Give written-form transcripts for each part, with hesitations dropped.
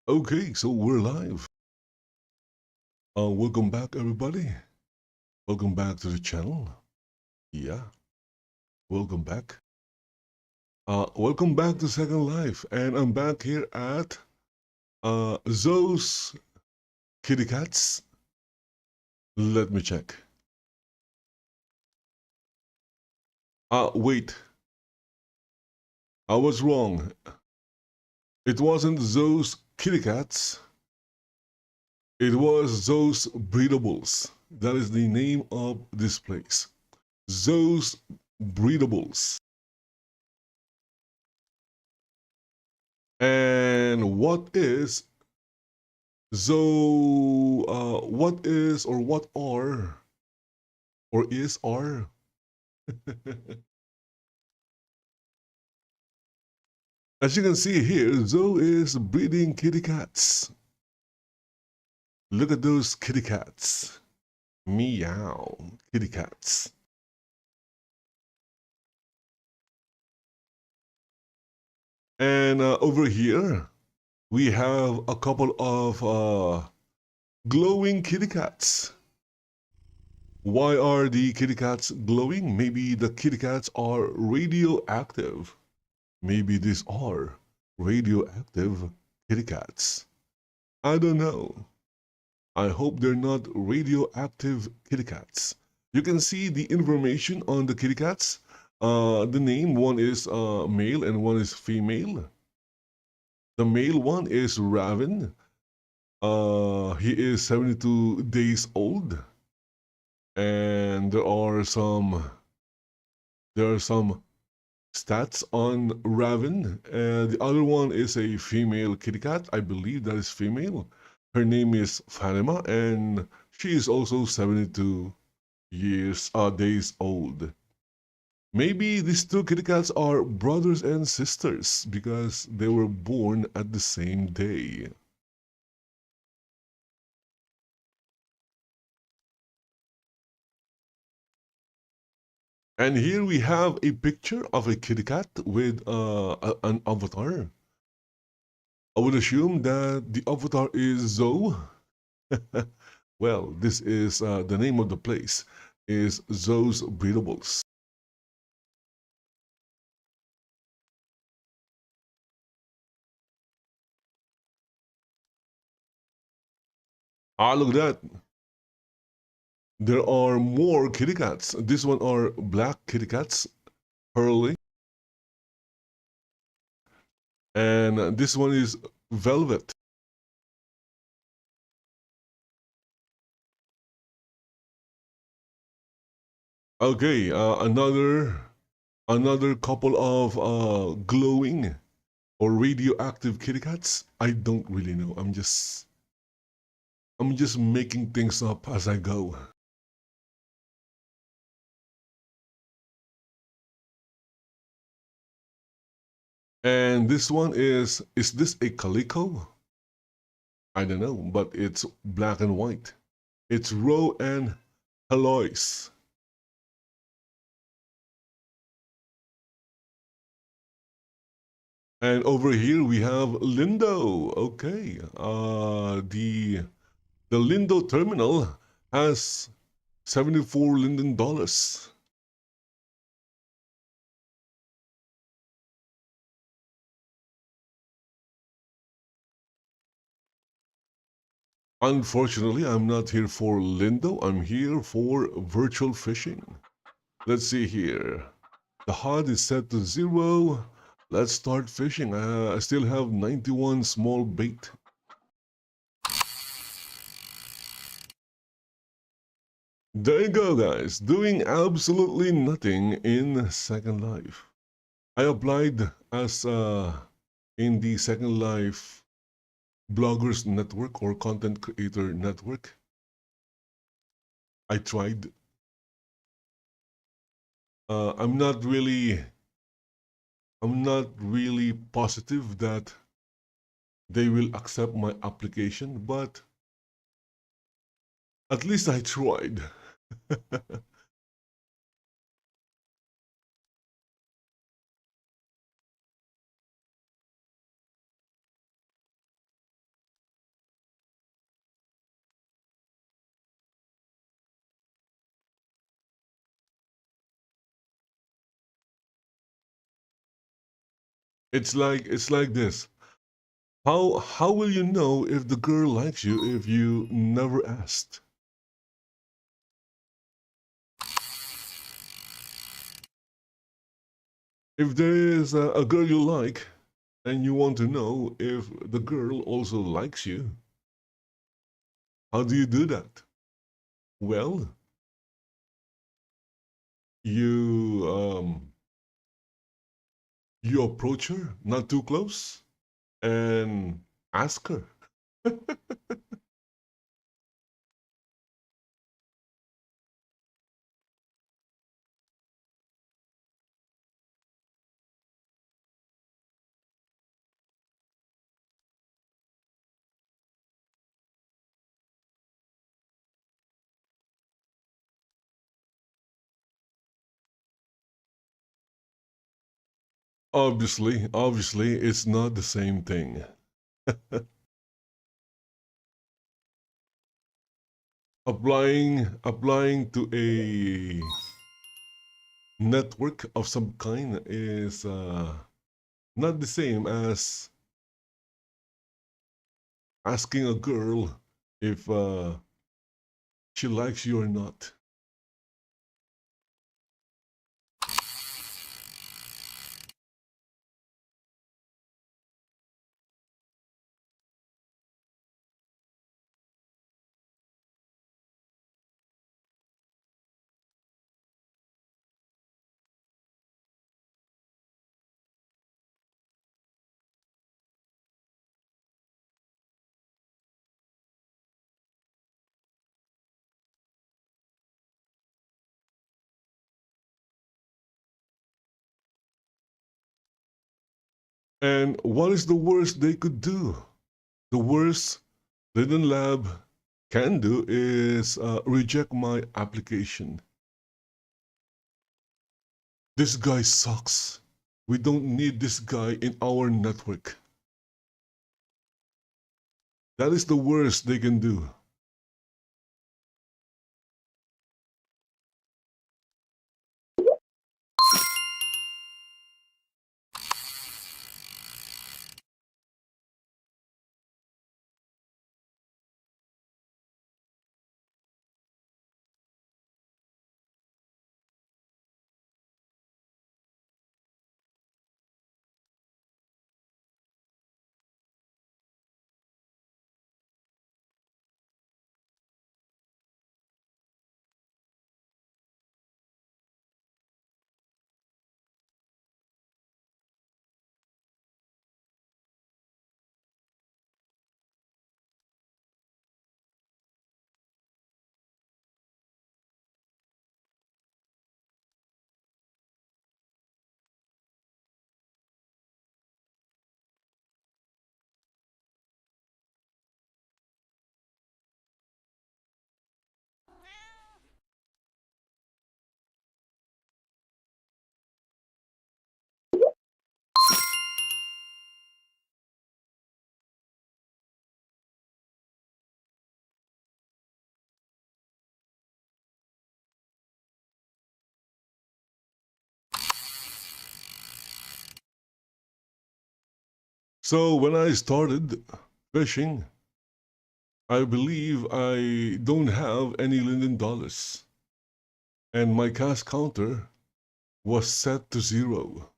Okay, so we're live. Welcome back, everybody. Welcome back to the channel. Yeah, welcome back. Welcome back to Second Life, and I'm back here at Zoe's Kitty Cats. Let me check. Wait, I was wrong. It wasn't Zoe's Kitty Cats. It was Zoe's Breedables. That is the name of this place. Zoe's Breedables. And what is or what are or is are as you can see here, Zoe is breeding kitty cats. Look at those kitty cats. Meow, kitty cats. And over here, we have a couple of glowing kitty cats. Why are the kitty cats glowing? Maybe the kitty cats are radioactive. Maybe these are radioactive kitty cats. I don't know. I hope they're not radioactive kitty cats. You can see the information on the kitty cats. The name, one is male and one is female. The male one is Raven. He is 72 days old. And there are some stats on Raven. The other one is a female kitty cat. I believe that is female. Her name is Fatima, and she is also 72 days old. Maybe these two kitty cats are brothers and sisters because they were born at the same day. And here we have a picture of a kitty cat with an avatar. I would assume that the avatar is Zoe. Well, this is the name of the place is Zoe's Breedables. Look at that. There are more kitty cats. This one are black kitty cats, pearly, and this one is velvet. Okay, another couple of glowing or radioactive kitty cats. I don't really know. I'm just making things up as I go. And this one is this a calico? I don't know, but it's black and white. It's Ro and Heloise. And over here we have Lindo. Okay, the Lindo terminal has 74 Linden dollars. Unfortunately, I'm not here for Lindo. I'm here for virtual fishing. Let's see here. The HUD is set to 0. Let's start fishing. I still have 91 small bait. There you go, guys. Doing absolutely nothing in Second Life. I applied as in the Second Life Bloggers Network or Content Creator Network. I tried. Uh, I'm not really I'm not really positive that they will accept my application, but at least I tried. It's like this. How will you know if the girl likes you if you never asked? If there is a girl you like and you want to know if the girl also likes you, how do you do that? Well, you you approach her, not too close, and ask her. Obviously, it's not the same thing. Applying to a network of some kind is not the same as asking a girl if she likes you or not. And what is the worst they could do? The worst Lidl Lab can do is reject my application. This guy sucks. We don't need this guy in our network. That is the worst they can do. So when I started fishing, I believe I don't have any Linden dollars, and my cash counter was set to zero.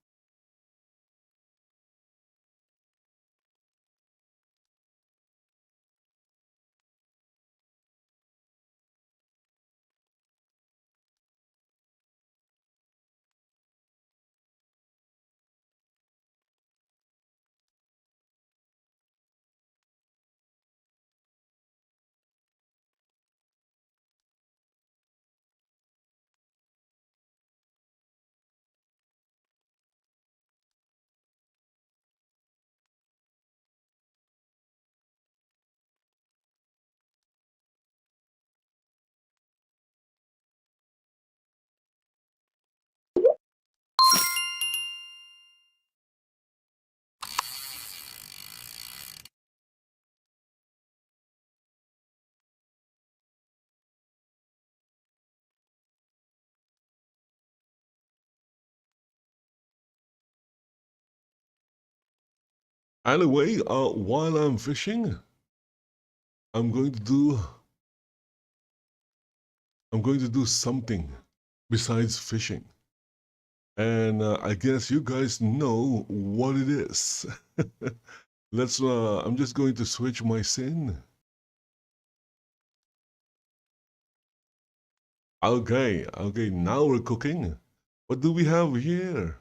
Anyway, while I'm fishing, I'm going to do something besides fishing. And I guess you guys know what it is. I'm just going to switch my scene. Okay, now we're cooking. What do we have here?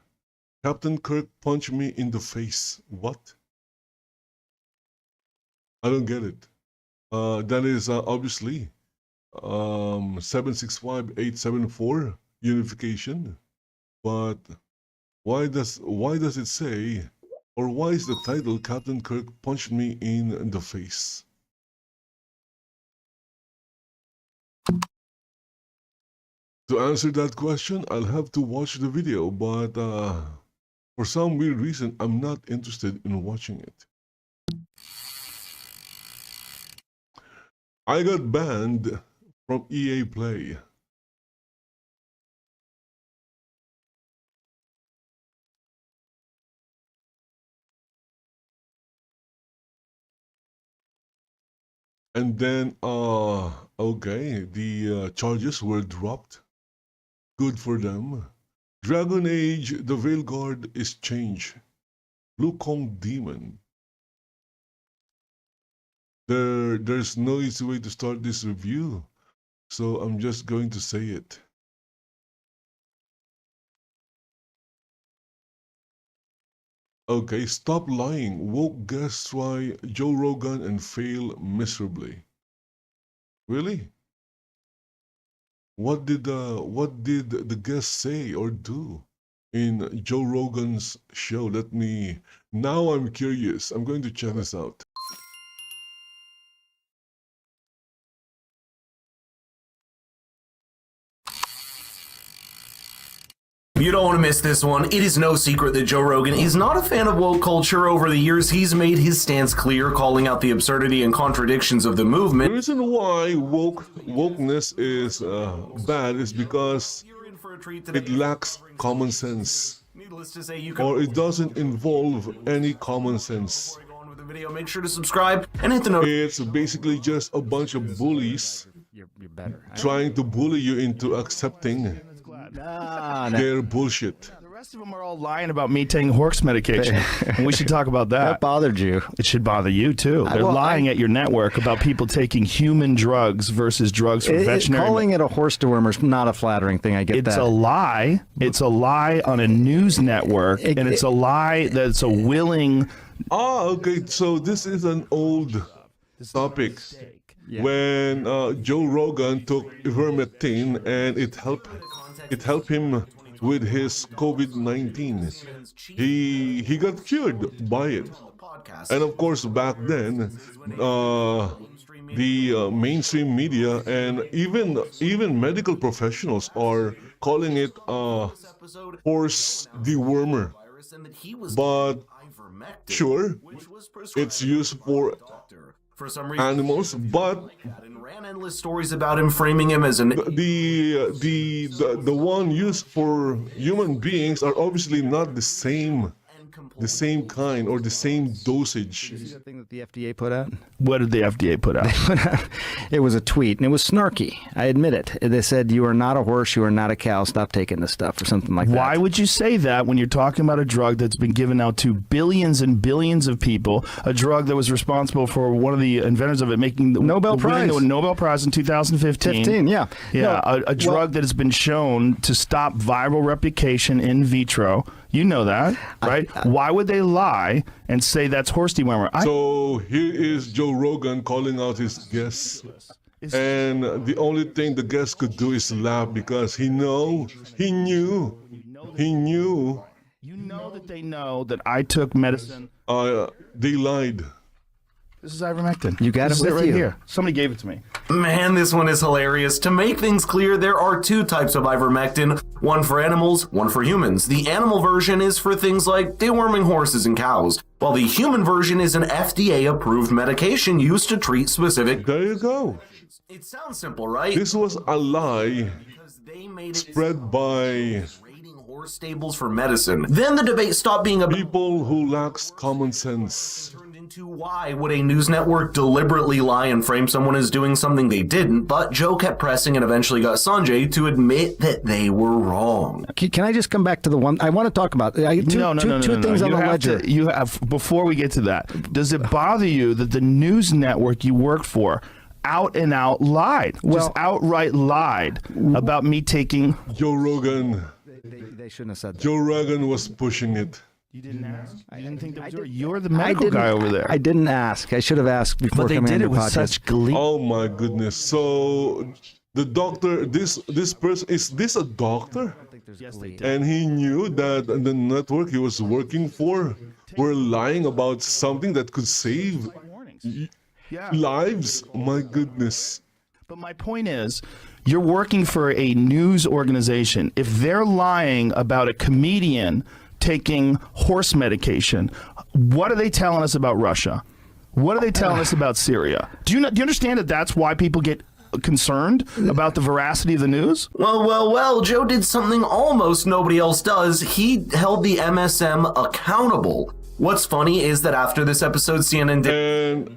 Captain Kirk punched me in the face. What? I don't get it. That is obviously 765874 unification. But why does it say, or why is the title Captain Kirk punched me in the face? To answer that question, I'll have to watch the video, but for some weird reason, I'm not interested in watching it. I got banned from EA Play. And then, okay, the charges were dropped. Good for them. Dragon Age, the Veil Guard is changed. Wukong Demon. There's no easy way to start this review, so I'm just going to say it. Okay, stop lying. Woke guests try Joe Rogan and fail miserably. Really? What did the guest say or do in Joe Rogan's show? Now I'm curious. I'm going to check this out. You don't want to miss this one. It is no secret that Joe Rogan is not a fan of woke culture. Over the years, he's made his stance clear, calling out the absurdity and contradictions of the movement. The reason why wokeness is bad is because it lacks common sense, Needless to say, or it doesn't involve any common sense. Make sure to subscribe and hit the notification. It's basically just a bunch of bullies You're better. trying to bully you into accepting their bullshit. The rest of them are all lying about me taking horse medication. And we should talk about that. That bothered you. It should bother you too. They're lying at your network about people taking human drugs versus drugs for veterinary. Calling it a horse dewormer is not a flattering thing. I get that. It's a lie. It's a lie on a news network, and it's a lie that's a willing. Okay. So this is an old topic. Yeah. When Joe Rogan took ivermectin and it helped him with his COVID-19. He got cured by it. And of course, back then, the mainstream media and even medical professionals are calling it horse dewormer. But sure, it's used for some reason, animals, but ran endless stories about him, framing him as an the one used for human beings are obviously not the same kind or the same dosage. The thing that the FDA put out? What did the FDA put out? It was a tweet, and it was snarky. I admit it. They said, "You are not a horse. You are not a cow. Stop taking this stuff," or something like that. Why would you say that when you're talking about a drug that's been given out to billions and billions of people? A drug that was responsible for one of the inventors of it making the Nobel Prize. winning the Nobel Prize in 2015. Yeah. Yeah, No, a drug that has been shown to stop viral replication in vitro. You know that, right? Why would they lie and say that's horse dewormer? So here is Joe Rogan calling out his guests, and the only thing the guest could do is laugh because he knew. You know that they know that I took medicine. They lied. This is ivermectin. You got This it is with right you. here. Somebody gave it to me. Man, this one is hilarious. To make things clear, there are two types of ivermectin, one for animals, one for humans. The animal version is for things like deworming horses and cows, while the human version is an FDA-approved medication used to treat specific... There you go. It sounds simple, right? This was a lie spread by horse stables for medicine. Then the debate stopped being about People who lacks common sense. turned into why would a news network deliberately lie and frame someone as doing something they didn't, but Joe kept pressing and eventually got Sanjay to admit that they were wrong. Can I just come back to the one I want to talk about? Two things on the ledger. You have, before we get to that, does it bother you that the news network you worked for out and out lied, just outright lied about me taking... Joe Rogan. They shouldn't have said that. Joe Rogan was pushing it. You didn't ask? I didn't think that was you're the medical guy over there. I didn't ask. I should have asked before coming on your podcast. But they did it with such glee. Oh my goodness. So the doctor, this person, is this a doctor? Yes, they did. And he knew that the network he was working for were lying about something that could save lives. My goodness. But my point is, you're working for a news organization. If they're lying about a comedian taking horse medication, what are they telling us about Russia? What are they telling us about Syria? Do you understand that that's why people get concerned about the veracity of the news? Well, Joe did something almost nobody else does. He held the MSM accountable. What's funny is that after this episode, CNN did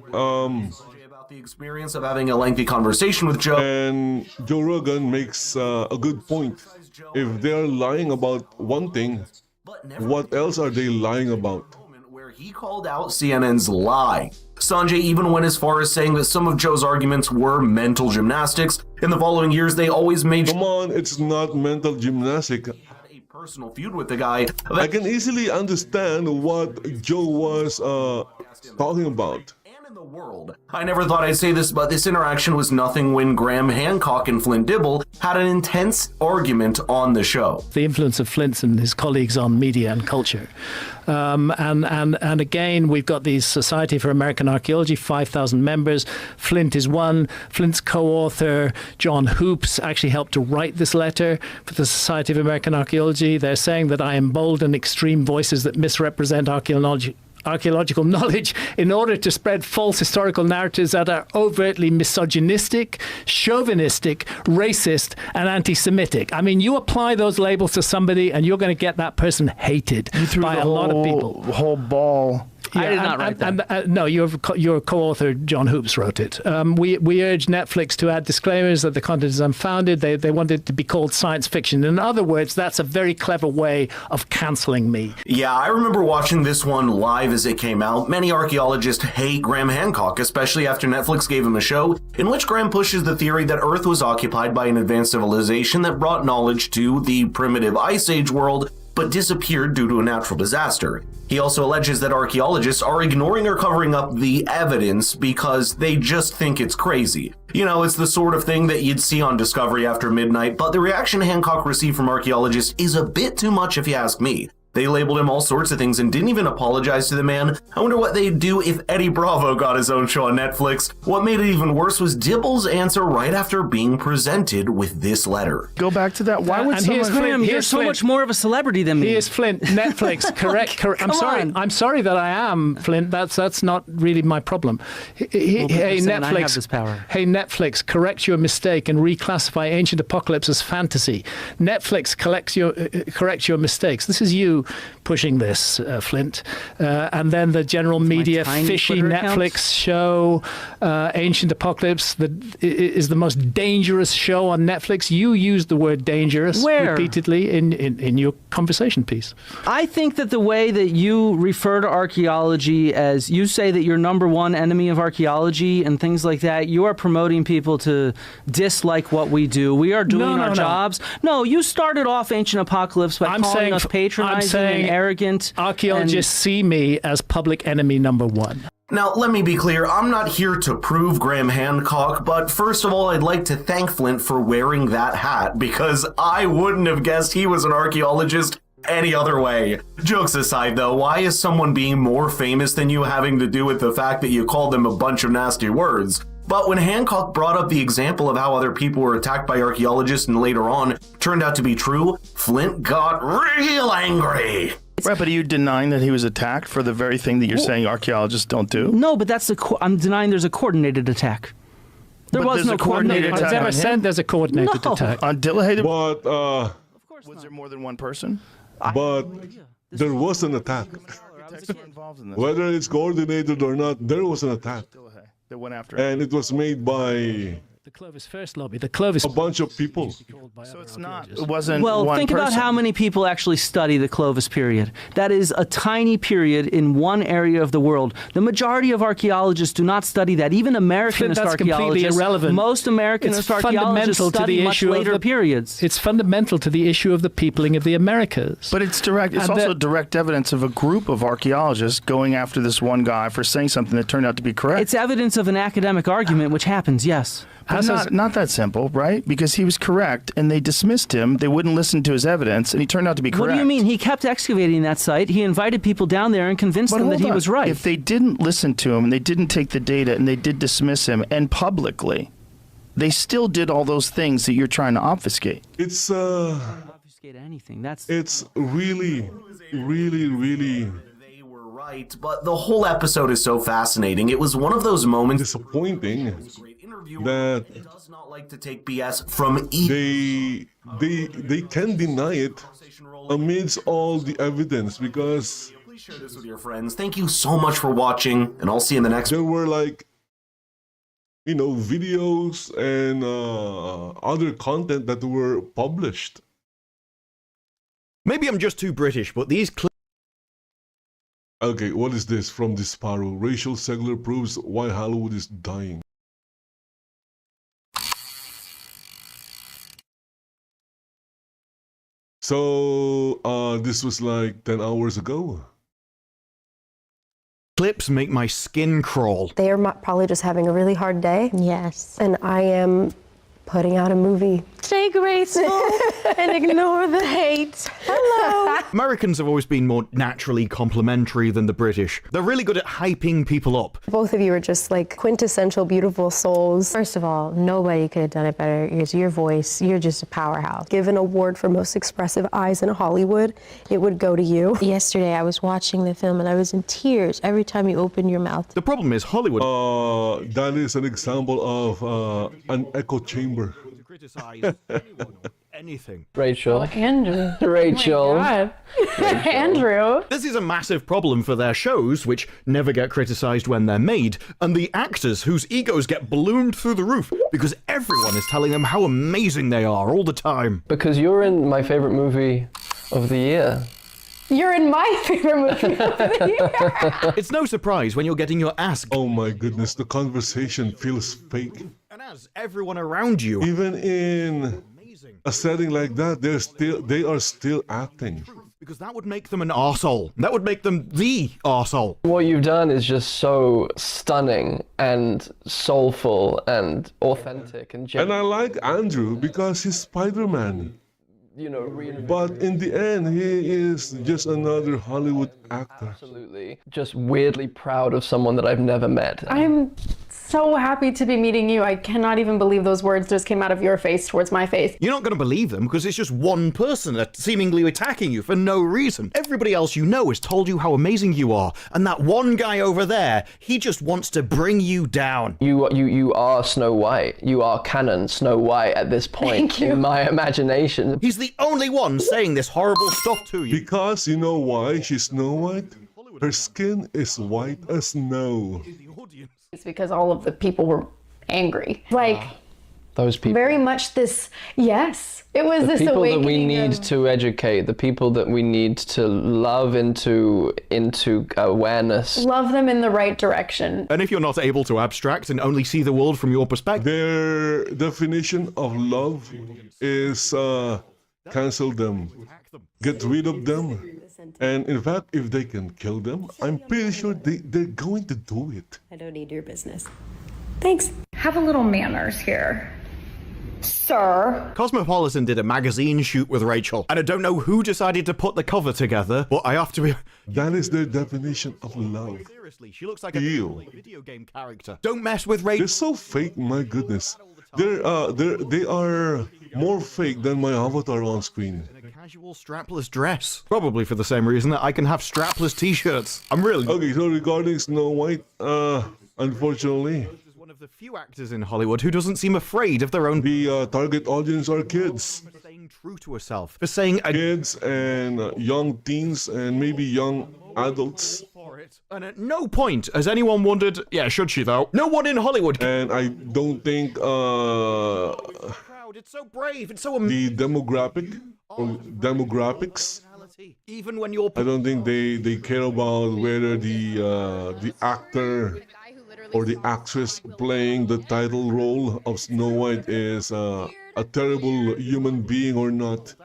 about the experience of having a lengthy conversation with Joe. And Joe Rogan makes a good point. If they're lying about one thing, what else are they lying about? Where he called out CNN's lie. Sanjay even went as far as saying that some of Joe's arguments were mental gymnastics. In the following years, they always made Come on, it's not mental gymnastic. a personal feud with the guy. I can easily understand what Joe was talking about. And in the world. I never thought I'd say this, but this interaction was nothing when Graham Hancock and Flint Dibble had an intense argument on the show. The influence of Flint and his colleagues on media and culture. And again, we've got the Society for American Archaeology, 5,000 members. Flint is one. Flint's co-author, John Hoops, actually helped to write this letter for the Society of American Archaeology. They're saying that I embolden extreme voices that misrepresent archaeological knowledge in order to spread false historical narratives that are overtly misogynistic, chauvinistic, racist, and anti-Semitic. I mean, you apply those labels to somebody and you're going to get that person hated by a lot of people. Whole ball. I did not write that. No, your co-author, John Hoops, wrote it. We urge Netflix to add disclaimers that the content is unfounded. They want it to be called science fiction. In other words, that's a very clever way of canceling me. Yeah, I remember watching this one live as it came out. Many archaeologists hate Graham Hancock, especially after Netflix gave him a show in which Graham pushes the theory that Earth was occupied by an advanced civilization that brought knowledge to the primitive Ice Age world, but disappeared due to a natural disaster. He also alleges that archaeologists are ignoring or covering up the evidence because they just think it's crazy. You know, it's the sort of thing that you'd see on Discovery after midnight, but the reaction Hancock received from archaeologists is a bit too much if you ask me. They labeled him all sorts of things and didn't even apologize to the man. I wonder what they'd do if Eddie Bravo got his own show on Netflix. What made it even worse was Dibble's answer right after being presented with this letter. Go back to that. Why would someone... Graham, you're so much more of a celebrity than me. Here's Flint. Netflix, correct. I'm sorry that I am, Flint. That's not really my problem. Hey, Netflix. I have this power. Hey, Netflix, correct your mistake and reclassify Ancient Apocalypse as fantasy. Netflix corrects your mistakes. This is you pushing this, Flint. And then the general media fishy Twitter Netflix accounts? show, Ancient Apocalypse, is the most dangerous show on Netflix. You used the word dangerous repeatedly in your conversation piece. I think that the way that you refer to archaeology as you say that you're number one enemy of archaeology and things like that, you are promoting people to dislike what we do. We are doing our jobs. No, you started off Ancient Apocalypse by calling us patronizing and arrogant. Archaeologists see me as public enemy number one. Now, let me be clear, I'm not here to prove Graham Hancock, but first of all, I'd like to thank Flint for wearing that hat, because I wouldn't have guessed he was an archaeologist any other way. Jokes aside, though, why is someone being more famous than you having to do with the fact that you called them a bunch of nasty words? But when Hancock brought up the example of how other people were attacked by archaeologists and later on turned out to be true, Flint got real angry. Right, but are you denying that he was attacked for the very thing that you're saying archaeologists don't do? No, but that's I'm denying there's a coordinated attack. There was no coordinated attack. I've never said there's a coordinated attack. On Dillahated? But Was there more than one person? But there was an attack. Architects were involved in this. Whether it's coordinated or not, there was an attack. That went after And it was made by The Clovis First lobby. The Clovis. a bunch of people. So it's not. It wasn't. Well, one think about person. how many people actually study the Clovis period. That is a tiny period in one area of the world. The majority of archaeologists do not study that. Even Americanist That's completely archaeologists, irrelevant. most Americanist It's archaeologists fundamental to study the much issue of later the periods. It's fundamental to the issue of the peopling of the Americas. But it's direct. It's And also the- direct evidence of a group of archaeologists going after this one guy for saying something that turned out to be correct. It's evidence of an academic argument, which happens, yes. But not that simple, right? Because he was correct, and they dismissed him. They wouldn't listen to his evidence, and he turned out to be correct. What do you mean? He kept excavating that site. He invited people down there and convinced But them that hold he on. was right. If they didn't listen to him, and they didn't take the data, and they did dismiss him, and publicly, they still did all those things that you're trying to obfuscate. It's Obfuscate anything. That's really, really, really They were right, but the whole episode is so fascinating. It was one of those moments. disappointing Great interviewer that does not like to take BS from either. they can deny it amidst all the evidence, because Please share this with your friends. Thank you so much for watching, and I'll see you in the next. there were videos and other content that were published. Maybe I'm just too British, but these Okay, what is this from this Sparrow? Rachel Segler proves why Hollywood is dying. So, this was like 10 hours ago. clips make my skin crawl. They are probably just having a really hard day, Yes. and I am putting out a movie. Stay graceful and ignore the hate. Hello. Americans have always been more naturally complimentary than the British. They're really good at hyping people up. Both of you are just like quintessential beautiful souls. First of all, nobody could have done it better. It's your voice. You're just a powerhouse. Give an award for most expressive eyes in Hollywood, it would go to you. Yesterday, I was watching the film and I was in tears every time you opened your mouth. The problem is Hollywood That is an example of an echo chamber. criticize anything. Rachel. Andrew. Rachel. Andrew. This is a massive problem for their shows, which never get criticized when they're made, and the actors whose egos get ballooned through the roof because everyone is telling them how amazing they are all the time. Because you're in my favorite movie of the year. You're in my favorite movie of the year. It's no surprise when you're getting your ass Oh my goodness, the conversation feels fake. and as everyone around you. Even in a setting like that, they are still acting. Because that would make them an arsehole. That would make them the arsehole. What you've done is just so stunning and soulful and authentic and And genuine. I like Andrew because he's Spider-Man. You know, really. But in the end, he is just another Hollywood actor. Absolutely. Just weirdly proud of someone that I've never met. I'm so happy to be meeting you. I cannot even believe those words just came out of your face towards my face. You're not going to believe them because it's just one person seemingly attacking you for no reason. Everybody else you know has told you how amazing you are, and that one guy over there, he just wants to bring you down. You are Snow White. You are canon Snow White at this point Thank you. in my imagination. He's the only one saying this horrible stuff to you. Because you know why she's Snow White? Her skin is white as snow. It's because all of the people were angry. Like, Those people. very much this, yes, it was The this people that we awakening need of- to educate, the people that we need to love into awareness. love them in the right direction. And if you're not able to abstract and only see the world from your perspective, Their definition of love is cancel them, get rid of them. And in fact, if they can kill them, I'm pretty sure they're going to do it. I don't need your business. Thanks. Have a little manners here, sir. Cosmopolitan did a magazine shoot with Rachel, and I don't know who decided to put the cover together, but I have to be... That is their definition of love. Seriously, she looks like a Ew. video game character. Don't mess with Rachel. They're so fake, my goodness. They are more fake than my avatar on screen. Casual strapless dress. Probably for the same reason that I can have strapless t-shirts. I'm really... Okay, so regarding Snow White, unfortunately, of the few actors in Hollywood who doesn't seem afraid of their own. The target audience are kids. For staying true to herself. For saying Kids and young teens and maybe young adults. for it. And at no point has anyone wondered, yeah, should she though? No one in Hollywood. And I don't think It's so brave. It's so the demographics, even when you're. I don't think they care about whether the actor or the actress playing the title role of Snow White is a terrible human being or not.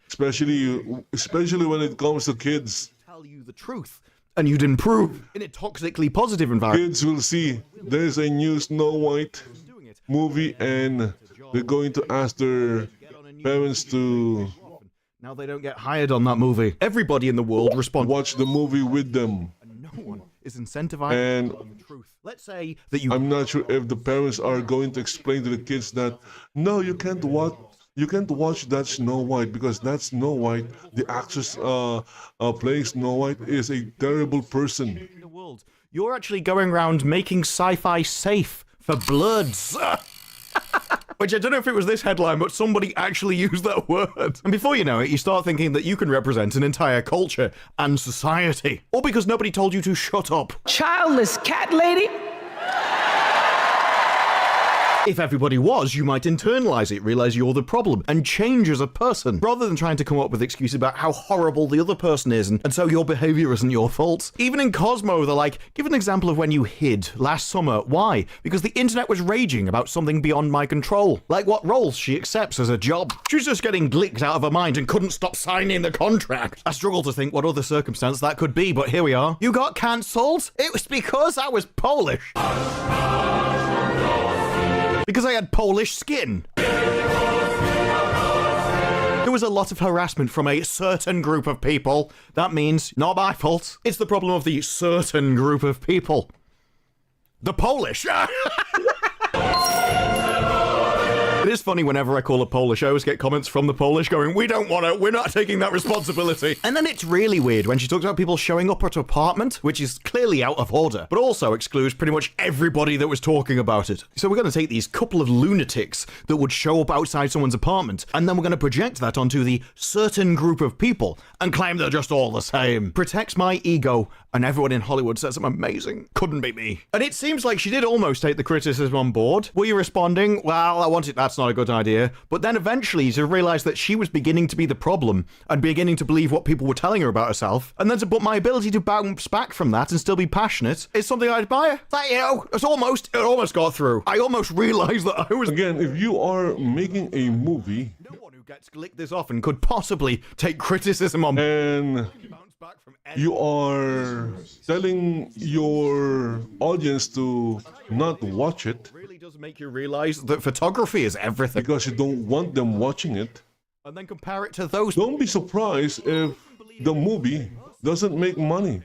Especially when it comes to kids. Tell you the truth, and you'd improve in a toxically positive environment. Kids will see there's a new Snow White movie and they're going to ask their parents to now they don't get hired on that movie. Everybody in the world responds. Watch the movie with them. And no one is incentivized And to tell the truth. Let's say that you. I'm not sure if the parents are going to explain to the kids that no, you can't watch that Snow White because that Snow White, the actress playing Snow White, is a terrible person. In the world, you're actually going around making sci-fi safe for bloods. Which I don't know if it was this headline, but somebody actually used that word. And before you know it, you start thinking that you can represent an entire culture and society. All because nobody told you to shut up. Childless cat lady? If everybody was, you might internalize it, realize you're the problem, and change as a person, rather than trying to come up with excuses about how horrible the other person is, and so your behavior isn't your fault. Even in Cosmo, they're like, give an example of when you hid last summer. Why? Because the internet was raging about something beyond my control. Like what roles she accepts as a job. She was just getting glicked out of her mind and couldn't stop signing the contract. I struggle to think what other circumstance that could be, but here we are. You got cancelled? It was because I was Polish. Because I had Polish skin. There was a lot of harassment from a certain group of people. That means not my fault. It's the problem of the certain group of people. The Polish. It is funny whenever I call a Polish, I always get comments from the Polish going, we don't want to, we're not taking that responsibility. And then it's really weird when she talks about people showing up at her apartment, which is clearly out of order, but also excludes pretty much everybody that was talking about it. So we're going to take these couple of lunatics that would show up outside someone's apartment, and then we're going to project that onto the certain group of people and claim they're just all the same. Protects my ego, and everyone in Hollywood says I'm amazing. Couldn't be me. And it seems like she did almost take the criticism on board. Were you responding? Well, I wanted that's not a good idea. But then eventually to realize that she was beginning to be the problem and beginning to believe what people were telling her about herself, and then to put my ability to bounce back from that and still be passionate is something I admire. That, you know, it almost got through. I almost realized that I was. Again, if you are making a movie, no one who gets licked this often could possibly take criticism on. And you are telling your audience to not watch it. Really does make you realize that photography is everything. Because you don't want them watching it. And then compare it to those. Don't be surprised if the movie doesn't make money.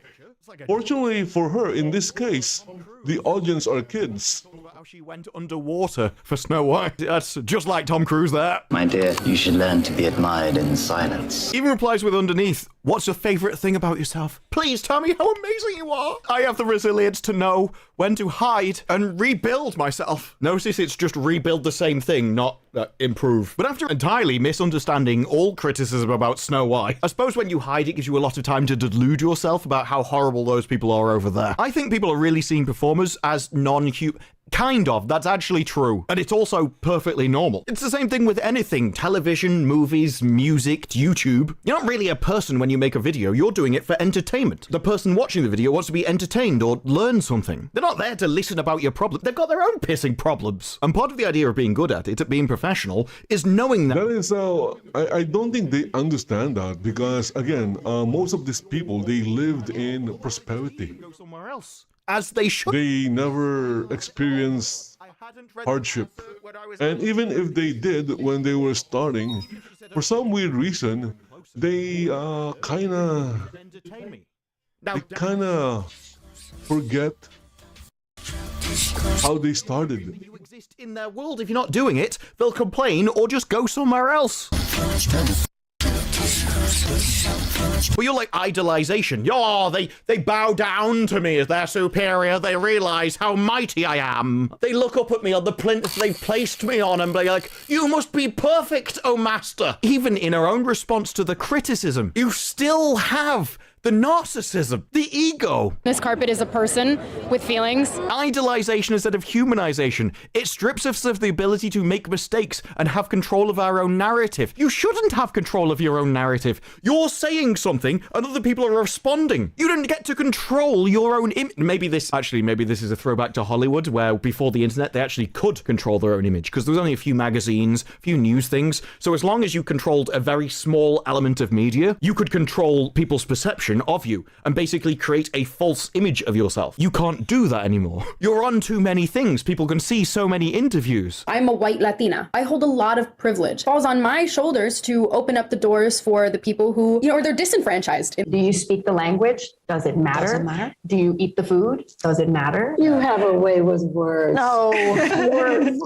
Fortunately for her, in this case, the audience are kids. How she went underwater for Snow White. That's just like Tom Cruise there. My dear, you should learn to be admired in silence. Even replies with underneath, what's your favorite thing about yourself? Please tell me how amazing you are. I have the resilience to know when to hide and rebuild myself. Notice it's just rebuild the same thing, not improve. But after entirely misunderstanding all criticism about Snow White, I suppose when you hide, it gives you a lot of time to delude yourself about how horrible those people are over there. I think people are really seeing performers as non-human. Kind of, that's actually true. And it's also perfectly normal. It's the same thing with anything. Television, movies, music, YouTube. You're not really a person when you make a video, you're doing it for entertainment. The person watching the video wants to be entertained or learn something. They're not there to listen about your problem. They've got their own pissing problems. And part of the idea of being good at it, at being professional, is knowing that. That is I don't think they understand that because, again, most of these people, they lived in prosperity. Go somewhere else. As they should. They never experienced hardship. And even if they did when they were starting, for some weird reason, they kind of forget how they started. You exist in their world. If you're not doing it, they'll complain or just go somewhere else. Well, you're like idolization. Oh, they bow down to me as their superior. They realize how mighty I am. They look up at me on the plinth they've placed me on and be like, you must be perfect, oh master. Even in her own response to the criticism, you still have the narcissism, the ego. This carpet is a person with feelings. Idolization instead of humanization. It strips us of the ability to make mistakes and have control of our own narrative. You shouldn't have control of your own narrative. You're saying something and other people are responding. You don't get to control your own image. Maybe this is a throwback to Hollywood, where before the internet they actually could control their own image because there was only a few magazines, a few news things. So as long as you controlled a very small element of media, you could control people's perception of you and basically create a false image of yourself. You can't do that anymore. You're on too many things. People can see so many interviews. I'm a white Latina. I hold a lot of privilege. It falls on my shoulders to open up the doors for the people who, or they're disenfranchised. Do you speak the language? Does it matter? Does it matter? Do you eat the food? Does it matter? You have a way with words. No, words.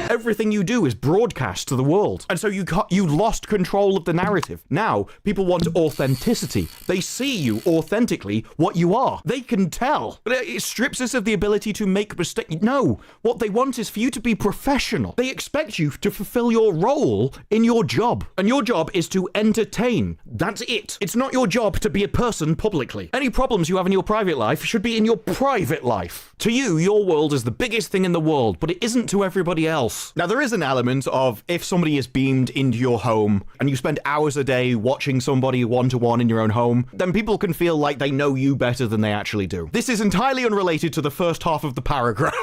Everything you do is broadcast to the world. And so you lost control of the narrative. Now, people want authenticity. They see you authentically what you are. They can tell. But it strips us of the ability to make mistakes. No, what they want is for you to be professional. They expect you to fulfill your role in your job. And your job is to entertain. That's it. It's not your job to be a person publicly. Any problems you have in your private life should be in your private life. To you, your world is the biggest thing in the world, but it isn't to everybody else. Now, there is an element of if somebody is beamed into your home and you spend hours a day watching somebody one-to-one in your own home, then people can feel like they know you better than they actually do. This is entirely unrelated to the first half of the paragraph.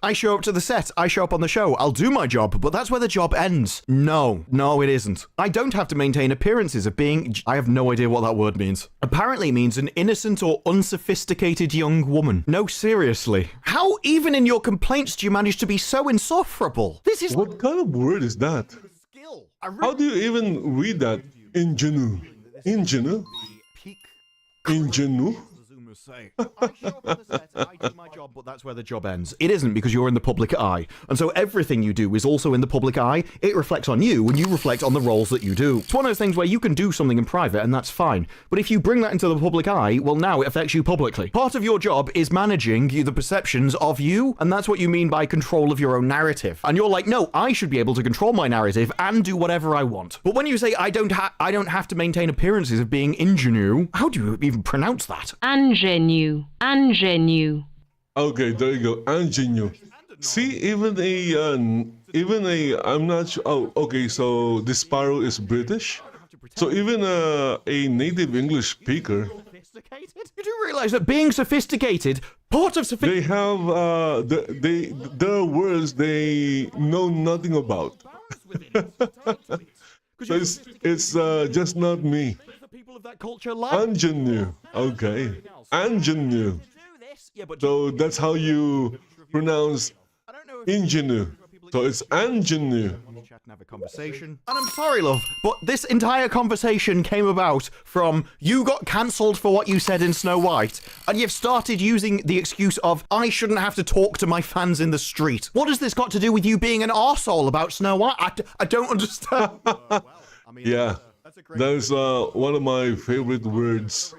I show up to the set, I show up on the show, I'll do my job, but that's where the job ends. No, it isn't. I don't have to maintain appearances of being... I have no idea what that word means. Apparently means an innocent or unsophisticated young woman. No, seriously. How even in your complaints do you manage to be so insufferable? This is... What kind of word is that? How do you even read that? Ingenue. Ingenue? Ingenue? Say, I show up on the set, I do my job, but that's where the job ends. It isn't, because you're in the public eye. And so everything you do is also in the public eye. It reflects on you, and you reflect on the roles that you do. It's one of those things where you can do something in private, and that's fine. But if you bring that into the public eye, well, now it affects you publicly. Part of your job is managing the perceptions of you, and that's what you mean by control of your own narrative. And you're like, no, I should be able to control my narrative and do whatever I want. But when you say, I don't have to maintain appearances of being ingenue, how do you even pronounce that? Ingenue. Okay, there you go. Ingenue. See, even a, I'm not sure. Oh, okay, so the Sparrow is British. So even a native English speaker. You do realize that being sophisticated, part of they have, there are words they know nothing about. So it's just not me. Ingenue. Okay. Ingenue. So that's how you pronounce ingenue. So it's ingenue. Have a conversation. And I'm sorry, love, but this entire conversation came about from you got cancelled for what you said in Snow White, and you've started using the excuse of I shouldn't have to talk to my fans in the street. What has this got to do with you being an arsehole about Snow White? I don't understand. Yeah, that's one of my favorite words.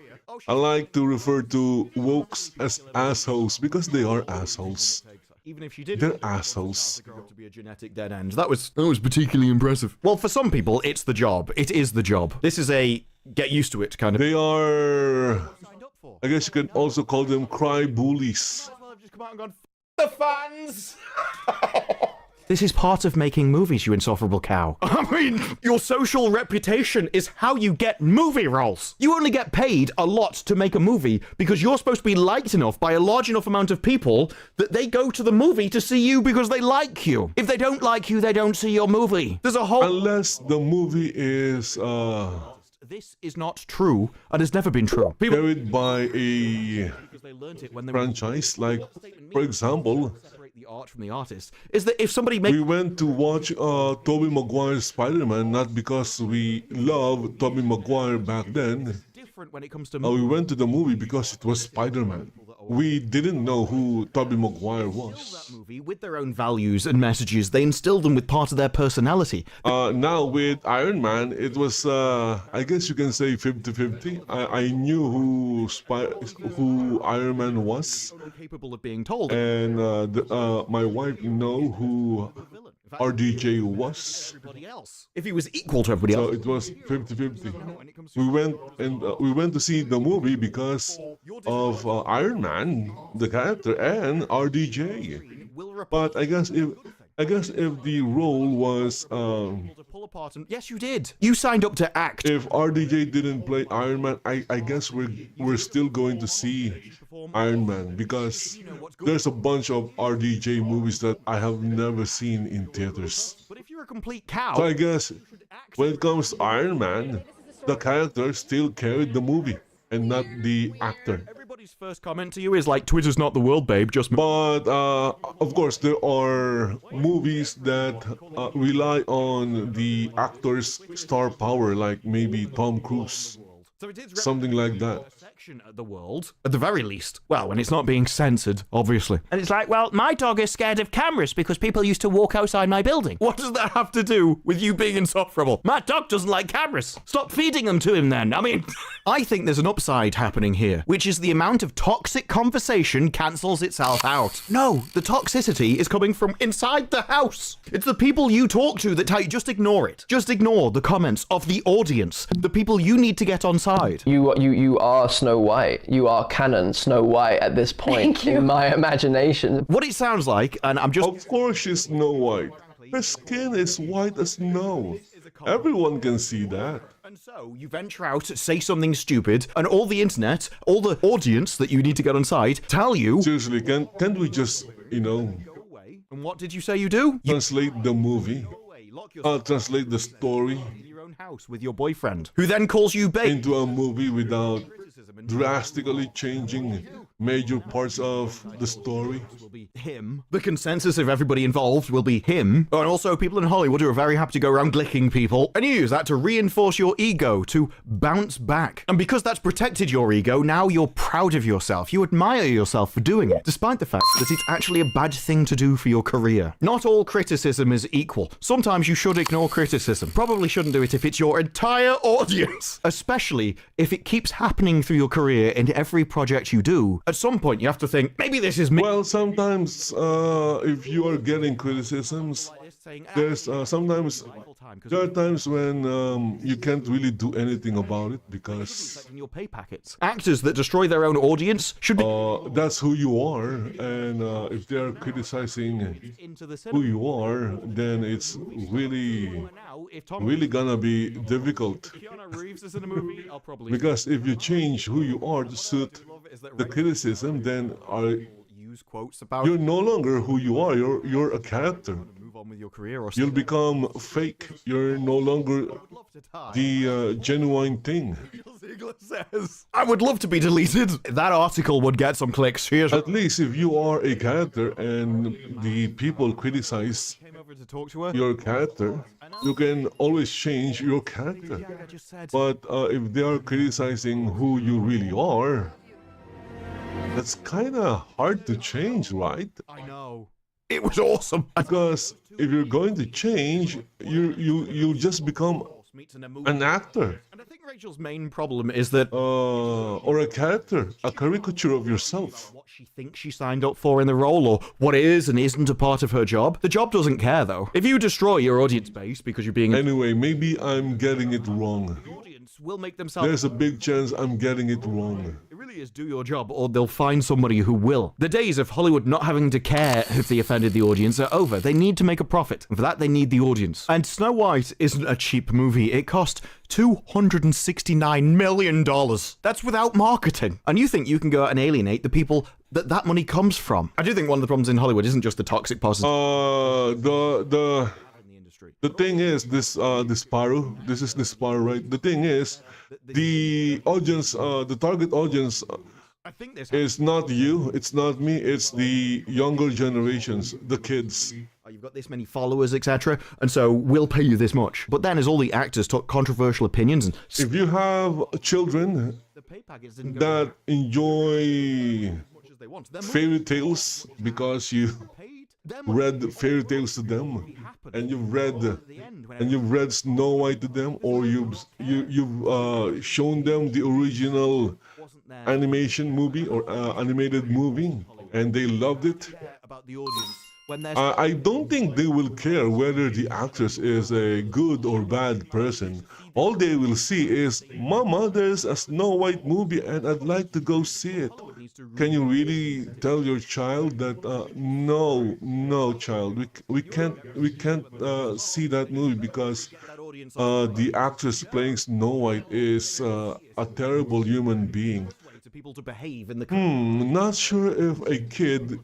I like to refer to wokes as assholes because they are assholes. Even if she did, they're assholes. To be a genetic dead end. That was particularly impressive. Well, for some people, it's the job. It is the job. This is a get used to it kind of. They are. I guess you can also call them cry bullies. Just come out and gone, the fans. This is part of making movies, you insufferable cow. I mean, your social reputation is how you get movie roles. You only get paid a lot to make a movie because you're supposed to be liked enough by a large enough amount of people that they go to the movie to see you because they like you. If they don't like you, they don't see your movie. There's a whole... Unless the movie is... This is not true and has never been true. People carried by a franchise, like, for example... the art from the artist is that if somebody makes... We went to watch Tobey Maguire's Spider-Man not because we loved Tobey Maguire back then. Different when it comes to we went to the movie because it was Spider-Man. we didn't know who Tobey Maguire That was. movie with their own values and messages, they instilled them with part of their personality. Now with Iron Man, it was, I guess you can say 50-50. I knew who Iron Man was, Capable of being told. and my wife know who RDJ was. If he was equal to everybody So else. it was 50-50. We went to see the movie because of Iron Man, the character, and RDJ. But I guess if the role was Yes, you did. You signed up to act. if RDJ didn't play Iron Man, I guess we're still going to see Iron Man because there's a bunch of RDJ movies that I have never seen in theaters. But if you're a complete cow, So I guess when it comes to Iron Man, the character still carried the movie and not the actor. everybody's first comment to you is like, Twitter's not the world, babe, just... But of course, there are movies that rely on the actor's star power, like maybe Tom Cruise, something like that. At the world, at the very least. Well, when it's not being censored, obviously. And it's like, well, my dog is scared of cameras because people used to walk outside my building. What does that have to do with you being insufferable? My dog doesn't like cameras. Stop feeding them to him then. I mean, I think there's an upside happening here, which is the amount of toxic conversation cancels itself out. No, the toxicity is coming from inside the house. It's the people you talk to that tell you, just ignore it. Just ignore the comments of the audience, the people you need to get on side. You are Snow White. You are canon Snow White at this point in my imagination. What it sounds like, and I'm just... Of course she's Snow White. Her skin is white as snow. Everyone can see that. And so you venture out, say something stupid, and all the internet, all the audience that you need to get on side, tell you... Seriously, can't we just, And what did you say you do? translate the movie? Translate the story Your own house with your boyfriend, who then calls you babe. into a movie without drastically changing major parts of the story. Will be him. The consensus of everybody involved will be him. And also people in Hollywood who are very happy to go around glicking people. And you use that to reinforce your ego, to bounce back. And because that's protected your ego, now you're proud of yourself. You admire yourself for doing it, despite the fact that it's actually a bad thing to do for your career. Not all criticism is equal. Sometimes you should ignore criticism. Probably shouldn't do it if it's your entire audience. Especially if it keeps happening through your career in every project you do. At some point you have to think, maybe this is me. Well, sometimes if you are getting criticisms, there's sometimes there are times when you can't really do anything about it because your pay packets. Actors that destroy their own audience should be... that's who you are, and if they are criticizing who you are, then it's really gonna be difficult. Because if you change who you are to suit the criticism, then you're no longer who you are. You're a character. With your career, or you'll become fake. You're no longer the genuine thing. Says, I would love to be deleted. That article would get some clicks. Here's at least if you are a character and the people criticize your character, you can always change your character. But if they are criticizing who you really are, that's kind of hard to change, right? I know. It was awesome. Because if you're going to change, you'll just become an actor. And I think Rachel's main problem is that... or a character, a caricature of yourself. What she thinks she signed up for in the role, or what is and isn't a part of her job. The job doesn't care, though. If you destroy your audience base because you're being... Anyway, maybe I'm getting it wrong. The audience will make themselves... There's a big chance I'm getting it wrong. It really is do your job, or they'll find somebody who will. The days of Hollywood not having to care if they offended the audience are over. They need to make a profit. And for that, they need the audience. And Snow White isn't a cheap movie. It cost $269 million. That's without marketing. And you think you can go out and alienate the people that money comes from. I do think one of the problems in Hollywood isn't just the toxic positive. The thing is, this Sparrow, this is the Sparrow, right? The thing is, the audience, the target audience is not you, it's not me, it's the younger generations, the kids. You've got this many followers, etc., and so we'll pay you this much. But then as all the actors took controversial opinions and... If you have children that enjoy fairy tales because you read fairy tales to them, and you've read Snow White to them, or you've shown them the original animation movie or animated movie, and they loved it. I don't think they will care whether the actress is a good or bad person. All they will see is, Mama, there's a Snow White movie and I'd like to go see it. Can you really tell your child that, no, child, we can't see that movie because the actress playing Snow White is a terrible human being. People to behave in the Not sure if a kid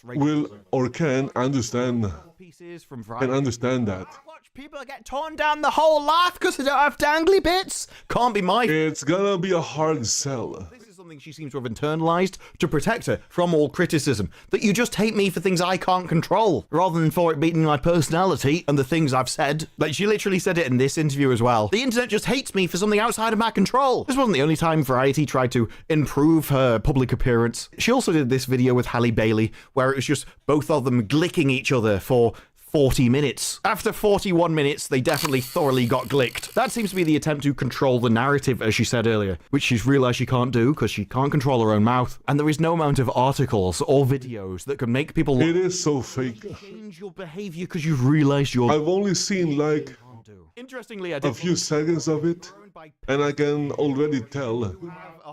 will or can understand that. People get torn down the whole life because they don't have dangly bits. Can't be my. It's gonna be a hard sell. Something she seems to have internalized to protect her from all criticism. That you just hate me for things I can't control, rather than for it beating my personality and the things I've said. Like, she literally said it in this interview as well. The internet just hates me for something outside of my control. This wasn't the only time Variety tried to improve her public appearance. She also did this video with Halle Bailey, where it was just both of them glicking each other for 40 minutes. After 41 minutes, they definitely thoroughly got glicked. That seems to be the attempt to control the narrative, as she said earlier, which she's realized she can't do because she can't control her own mouth. And there is no amount of articles or videos that can make people... It is so fake. ...change your behavior because you've realized you're... I've only seen like Interestingly, a few seconds of it, and I can already tell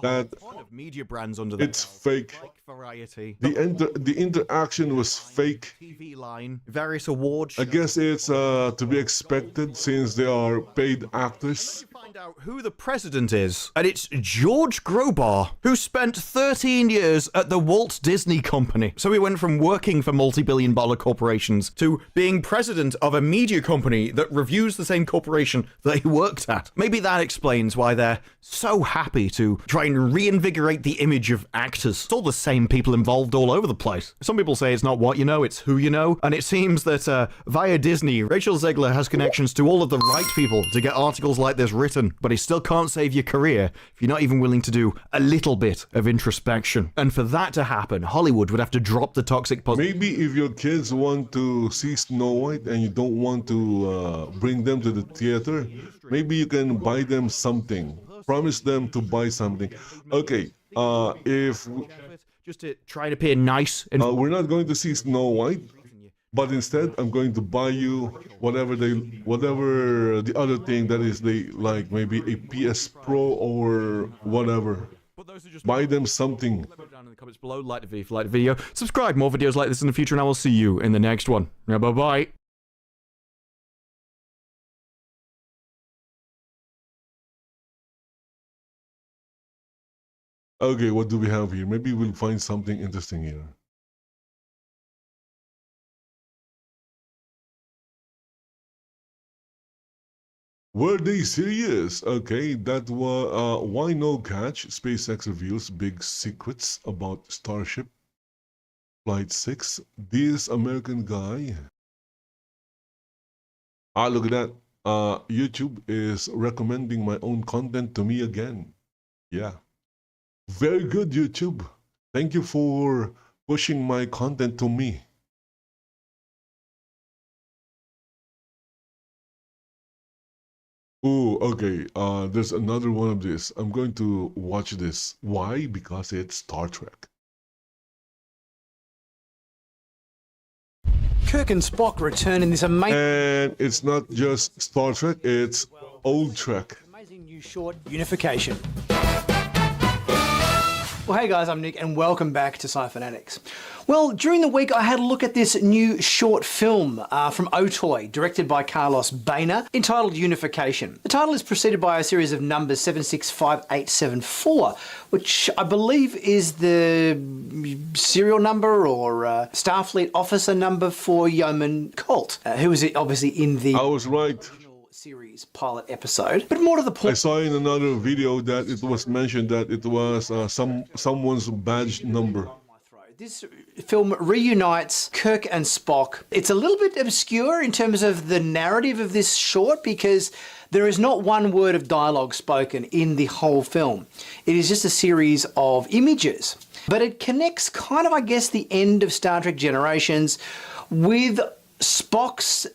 that media brands under it's fake. Variety. The interaction was fake. TV line, various awards. I guess it's to be expected since they are paid actors. Find out who the president is, and it's George Grobar, who spent 13 years at the Walt Disney Company. So he went from working for multi-billion-dollar corporations to being president of a media company that reviews the same corporation that he worked at. Maybe that explains why they're so happy to try and reinvigorate the image of actors. It's all the same people involved all over the place. Some people say it's not what you know, it's who you know, and it seems that via Disney, Rachel Zegler has connections to all of the right people to get articles like this written, but it still can't save your career if you're not even willing to do a little bit of introspection. And for that to happen, Hollywood would have to drop the toxic Maybe if your kids want to see Snow White and you don't want to bring them to the theater, maybe you can buy them something. Promise them to buy something. Okay, if... Just to try and appear nice. And we're not going to see Snow White, but instead I'm going to buy you whatever the other thing that is they like, maybe a PS Pro or whatever. Buy them something. Put it down in the comments below. Like the video if you like the video. Subscribe, more videos like this in the future, and I will see you in the next one. Now, bye-bye. Okay, what do we have here? Maybe we'll find something interesting here. Were they serious? Okay, that was why no catch? SpaceX reveals big secrets about Starship Flight 6. This American guy. Look at that. YouTube is recommending my own content to me again. Yeah. Very good, YouTube. Thank you for pushing my content to me. Oh, okay. There's another one of this. I'm going to watch this. Why? Because it's Star Trek. Kirk and Spock return in this amazing... And it's not just Star Trek, it's old Trek. Amazing new short, Unification. Well, hey guys, I'm Nick, and welcome back to Sci-Fanatics. Well, during the week I had a look at this new short film from Otoy, directed by Carlos Baena, entitled Unification. The title is preceded by a series of numbers 765874, which I believe is the serial number or Starfleet officer number for Yeoman Colt, who was obviously in the... I was right. Series pilot episode. But more to the point, I saw in another video that it was mentioned that it was someone's badge number. This film reunites Kirk and Spock. It's a little bit obscure in terms of the narrative of this short because there is not one word of dialogue spoken in the whole film. It is just a series of images. but it connects kind of, I guess, the end of Star Trek Generations with Spock's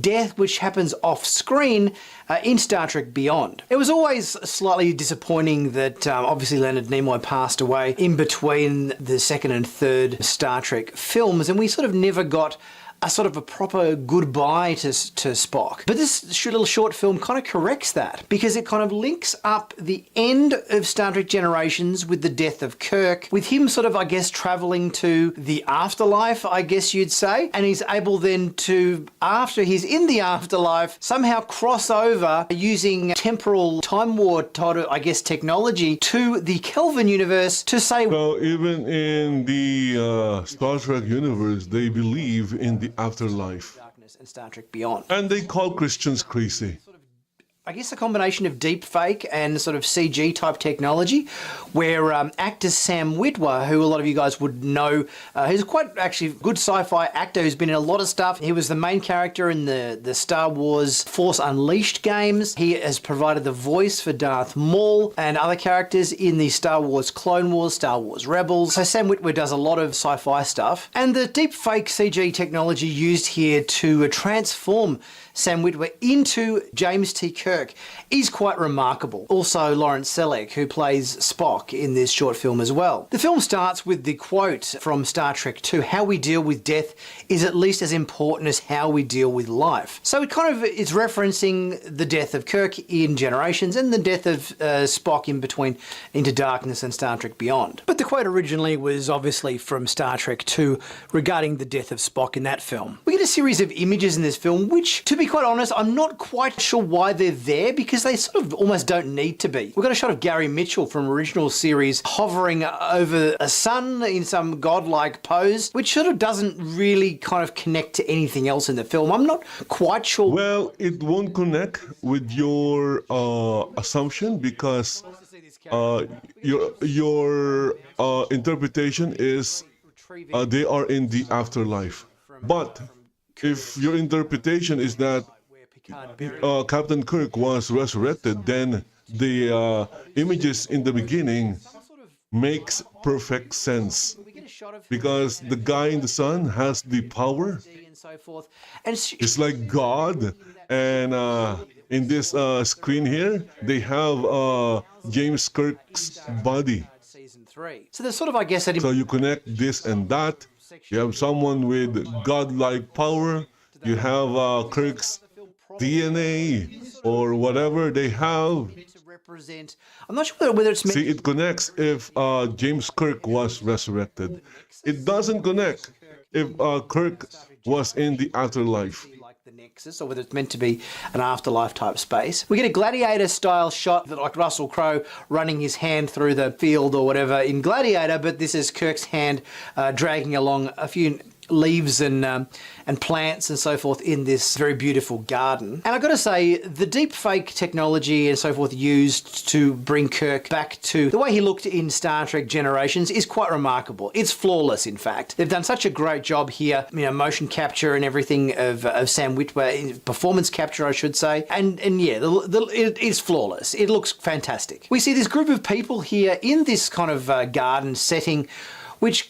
death, which happens off screen in Star Trek Beyond. It was always slightly disappointing that obviously Leonard Nimoy passed away in between the second and third Star Trek films, and we sort of never got a sort of a proper goodbye to Spock. But this little short film kind of corrects that, because it kind of links up the end of Star Trek Generations with the death of Kirk, with him sort of, I guess, traveling to the afterlife, I guess you'd say, and he's able then to, after he's in the afterlife, somehow cross over using temporal time warp, I guess, technology to the Kelvin universe to say... So even in the Star Trek universe, they believe in the afterlife. Darkness and Star Trek Beyond. And they call Christians crazy. I guess a combination of deep fake and sort of CG type technology, where actor Sam Witwer, who a lot of you guys would know, he's quite actually good sci-fi actor who's been in a lot of stuff. He was the main character in the Star Wars Force Unleashed games. He has provided the voice for Darth Maul and other characters in the Star Wars Clone Wars, Star Wars Rebels. So Sam Witwer does a lot of sci-fi stuff. And the deep fake CG technology used here to transform Sam Witwer into James T. Kirk is quite remarkable. Also Lawrence Selleck, who plays Spock in this short film as well. The film starts with the quote from Star Trek II, "How we deal with death is at least as important as how we deal with life." So it kind of is referencing the death of Kirk in Generations and the death of Spock in between Into Darkness and Star Trek Beyond. But the quote originally was obviously from Star Trek II regarding the death of Spock in that film. We get a series of images in this film which, to be quite honest, I'm not quite sure why they're there, because they sort of almost don't need to be. We've got a shot of Gary Mitchell from original series hovering over a sun in some godlike pose, which sort of doesn't really kind of connect to anything else in the film. I'm not quite sure. Well, it won't connect with your assumption, because your interpretation is they are in the afterlife. But if your interpretation is that Captain Kirk was resurrected, then the images in the beginning makes perfect sense, because the guy in the sun has the power. It's like God, and in this screen here, they have James Kirk's body. So there's sort of, I guess, so you connect this and that. You have someone with godlike power. You have Kirk's DNA or whatever they have. I'm not sure whether it's meant. See, it connects if James Kirk was resurrected. It doesn't connect if Kirk was in the afterlife. Or whether it's meant to be an afterlife type space. We get a Gladiator style shot that, like Russell Crowe running his hand through the field or whatever in Gladiator, but this is Kirk's hand dragging along a few leaves and plants and so forth in this very beautiful garden. And I've got to say, the deep fake technology and so forth used to bring Kirk back to the way he looked in Star Trek Generations is quite remarkable. It's flawless, in fact. They've done such a great job here, motion capture and everything of Sam Witwer, performance capture, I should say. And yeah, it is flawless. It looks fantastic. We see this group of people here in this kind of garden setting, which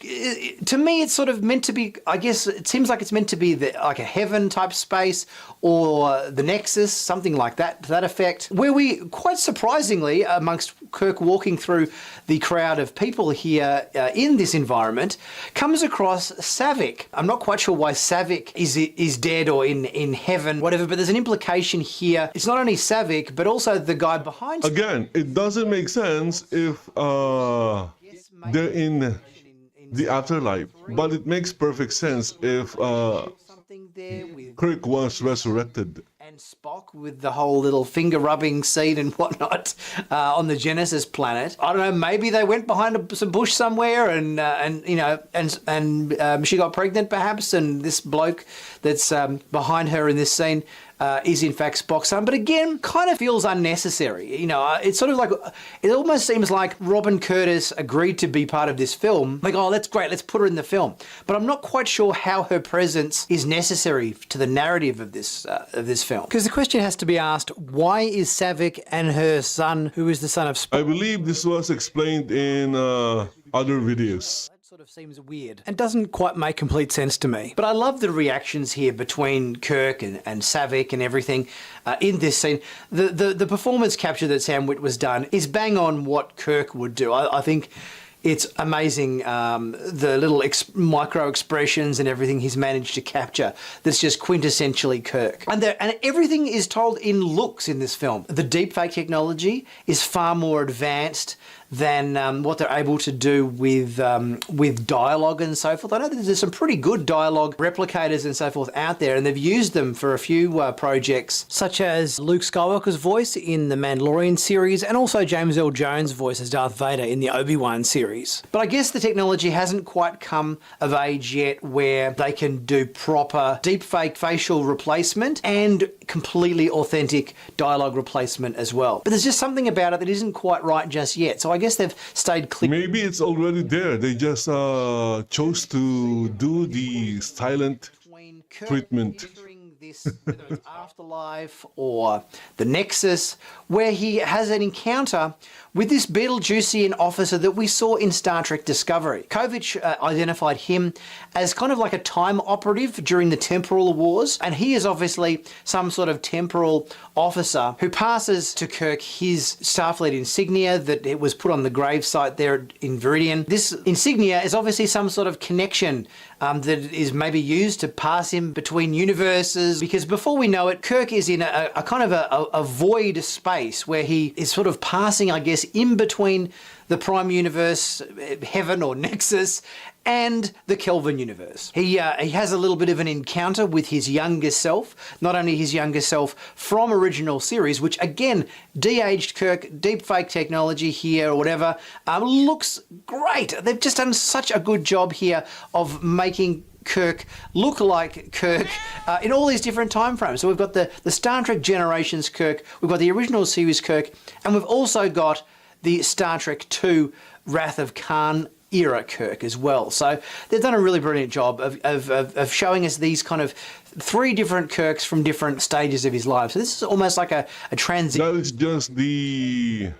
to me it's sort of meant to be, I guess it seems like it's meant to be like a heaven type space, or the Nexus, something like that, to that effect, where we, quite surprisingly, amongst Kirk walking through the crowd of people here in this environment, comes across Savick. I'm not quite sure why Savick is dead or in heaven, whatever, but there's an implication here. It's not only Savick, but also the guy behind. Again, it doesn't make sense if they're in the afterlife, but it makes perfect sense if Kirk was resurrected. And Spock with the whole little finger rubbing scene and whatnot on the Genesis planet. I don't know, maybe they went behind some bush somewhere and she got pregnant perhaps, and this bloke that's behind her in this scene is in fact Spock's son, but again, kind of feels unnecessary. You know, it's sort of like, it almost seems like Robin Curtis agreed to be part of this film. Like, oh, that's great, let's put her in the film. But I'm not quite sure how her presence is necessary to the narrative of this film. Because the question has to be asked, why is Savick and her son, who is the son of Spock? I believe this was explained in other videos. Sort of seems weird and doesn't quite make complete sense to me. But I love the reactions here between Kirk and Savick and everything in this scene. The performance capture that Sam Witwer's done is bang on what Kirk would do. I think it's amazing, the little micro expressions and everything he's managed to capture that's just quintessentially Kirk. And everything is told in looks in this film. The deepfake technology is far more advanced than what they're able to do with dialogue and so forth. I know that there's some pretty good dialogue replicators and so forth out there, and they've used them for a few projects, such as Luke Skywalker's voice in the Mandalorian series, and also James Earl Jones' voice as Darth Vader in the Obi-Wan series. But I guess the technology hasn't quite come of age yet where they can do proper deepfake facial replacement and completely authentic dialogue replacement as well. But there's just something about it that isn't quite right just yet. So I guess they've stayed clear. Maybe it's already there. They just chose to do the silent treatment. This, whether it's Afterlife or the Nexus, where he has an encounter with this Betelgeusian officer that we saw in Star Trek Discovery. Kovic identified him as kind of like a time operative during the temporal wars, and he is obviously some sort of temporal officer who passes to Kirk his Starfleet insignia that it was put on the gravesite there in Viridian. This insignia is obviously some sort of connection that is maybe used to pass him between universes, because before we know it, Kirk is in a kind of a void space where he is sort of passing, I guess, in between the Prime Universe, Heaven or Nexus, and the Kelvin universe. He has a little bit of an encounter with his younger self, not only his younger self from original series, which again, de-aged Kirk, deepfake technology here or whatever, looks great. They've just done such a good job here of making Kirk look like Kirk in all these different time frames. So we've got the Star Trek Generations Kirk, we've got the original series Kirk, and we've also got the Star Trek II Wrath of Khan era Kirk as well. So they've done a really brilliant job of showing us these kind of three different Kirks from different stages of his life. So this is almost like a transition. That is just the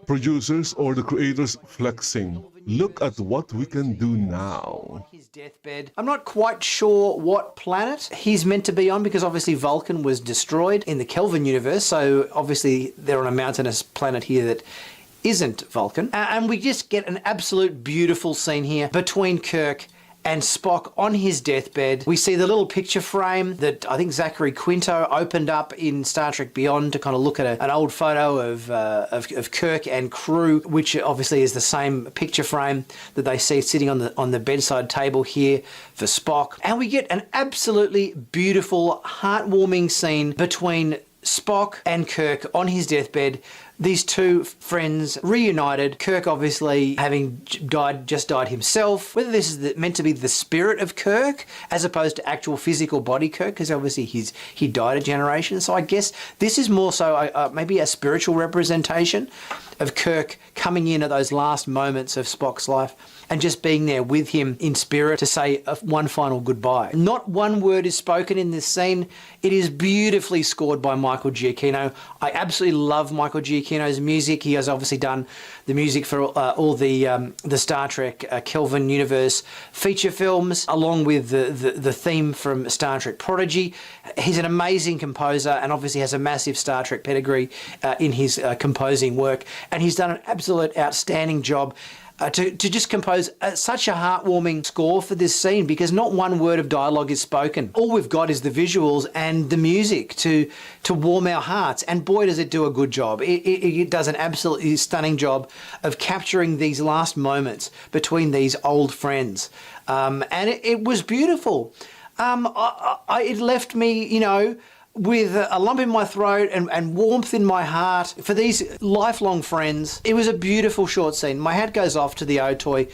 producers or the creators flexing. Look at what we can do now. His deathbed. I'm not quite sure what planet he's meant to be on, because obviously Vulcan was destroyed in the Kelvin universe, so obviously they're on a mountainous planet here that isn't Vulcan. And we just get an absolute beautiful scene here between Kirk and Spock on his deathbed. We see the little picture frame that I think Zachary Quinto opened up in Star Trek Beyond to kind of look at an old photo of Kirk and crew, which obviously is the same picture frame that they see sitting on the bedside table here for Spock. And we get an absolutely beautiful, heartwarming scene between Spock and Kirk on his deathbed. These two friends reunited. Kirk obviously having just died himself. Whether this is meant to be the spirit of Kirk as opposed to actual physical body Kirk, because obviously he died a generation. So I guess this is more so maybe a spiritual representation of Kirk coming in at those last moments of Spock's life and just being there with him in spirit to say one final goodbye. Not one word is spoken in this scene. It is beautifully scored by Michael Giacchino. I absolutely love Michael Giacchino's music. He has obviously done the music for all the Star Trek Kelvin universe feature films, along with the theme from Star Trek Prodigy. He's an amazing composer and obviously has a massive Star Trek pedigree in his composing work, and he's done an absolute outstanding job to just compose such a heartwarming score for this scene, because not one word of dialogue is spoken. All we've got is the visuals and the music to warm our hearts, and boy does it do a good job. It does an absolutely stunning job of capturing these last moments between these old friends, and it was beautiful. It left me, with a lump in my throat and warmth in my heart for these lifelong friends. It was a beautiful short scene. My hat goes off to the Otoy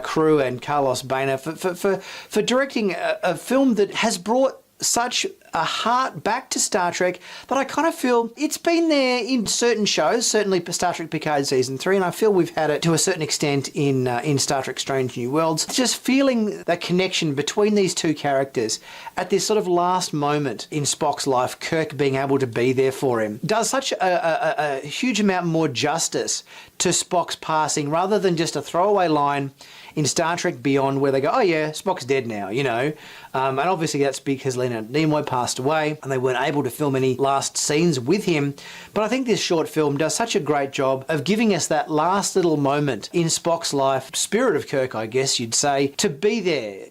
crew and Carlos Baena for directing a film that has brought such a heart back to Star Trek that I kind of feel it's been there in certain shows, certainly Star Trek Picard Season 3, and I feel we've had it to a certain extent in Star Trek Strange New Worlds. Just feeling that connection between these two characters at this sort of last moment in Spock's life, Kirk being able to be there for him, does such a huge amount more justice to Spock's passing rather than just a throwaway line in Star Trek Beyond where they go, oh yeah, Spock's dead now, you know. And obviously that's because Leonard Nimoy passed away and they weren't able to film any last scenes with him. But I think this short film does such a great job of giving us that last little moment in Spock's life, spirit of Kirk, I guess you'd say, to be there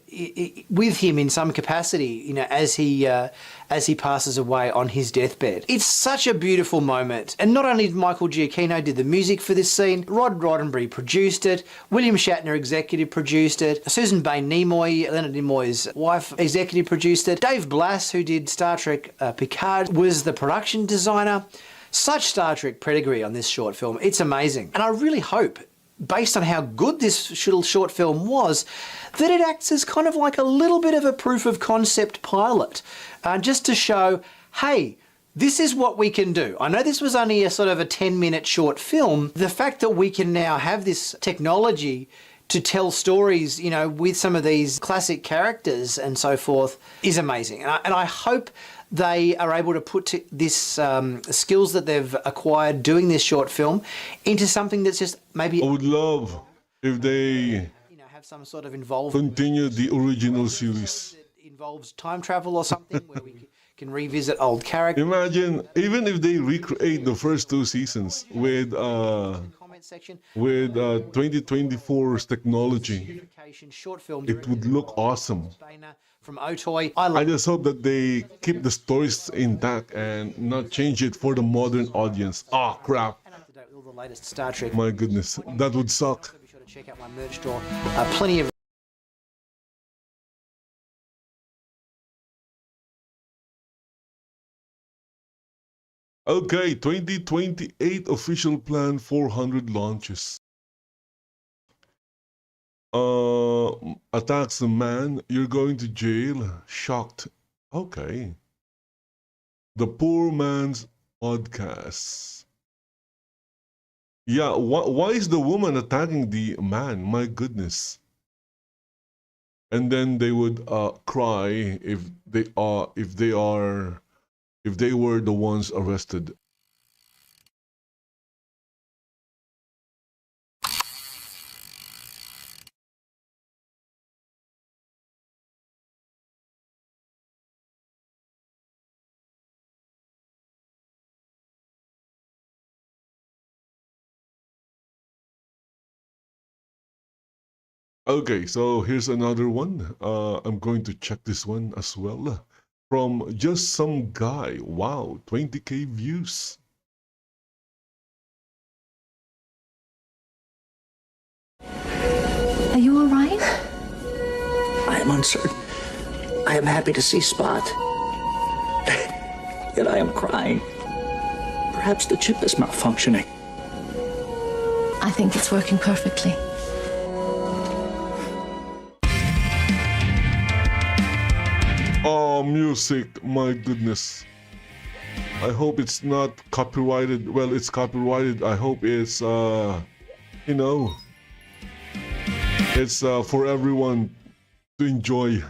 with him in some capacity, you know, as he passes away on his deathbed. It's such a beautiful moment. And not only did Michael Giacchino did the music for this scene, Rod Roddenberry produced it, William Shatner executive produced it, Susan Bain Nimoy, Leonard Nimoy's wife, executive produced it, Dave Blass, who did Star Trek Picard, was the production designer. Such Star Trek pedigree on this short film. It's amazing. And I really hope, based on how good this short film was, that it acts as kind of like a little bit of a proof of concept pilot, just to show, hey, this is what we can do. I know this was only a sort of a 10-minute short film. The fact that we can now have this technology to tell stories, you know, with some of these classic characters and so forth is amazing. And I hope they are able to put this skills that they've acquired doing this short film into something that's just maybe... I would love if they have some sort of involvement. Continue the original series. It involves time travel or something where we can revisit old characters. Imagine, even if they recreate the first two seasons with 2024's technology, it would look awesome. From Otoy. I just hope that they keep the stories intact and not change it for the modern audience. Oh, crap. All the latest Star Trek. My goodness, that would suck. Be sure to check out my merch store. Plenty of... Okay, 2028 official plan 400 launches. Attacks a man, you're going to jail. Shocked. Okay. The Poor Man's Podcast. Yeah, why is the woman attacking the man? My goodness. And then they would cry if they were the ones arrested. Okay, so here's another one. I'm going to check this one as well. From Just Some Guy. Wow, 20K views. Are you all right? I am uncertain. I am happy to see Spot. Yet I am crying. Perhaps the chip is malfunctioning. I think it's working perfectly. Oh, music, my goodness. I hope it's not copyrighted. Well, it's copyrighted. I hope it's, you know, it's for everyone to enjoy.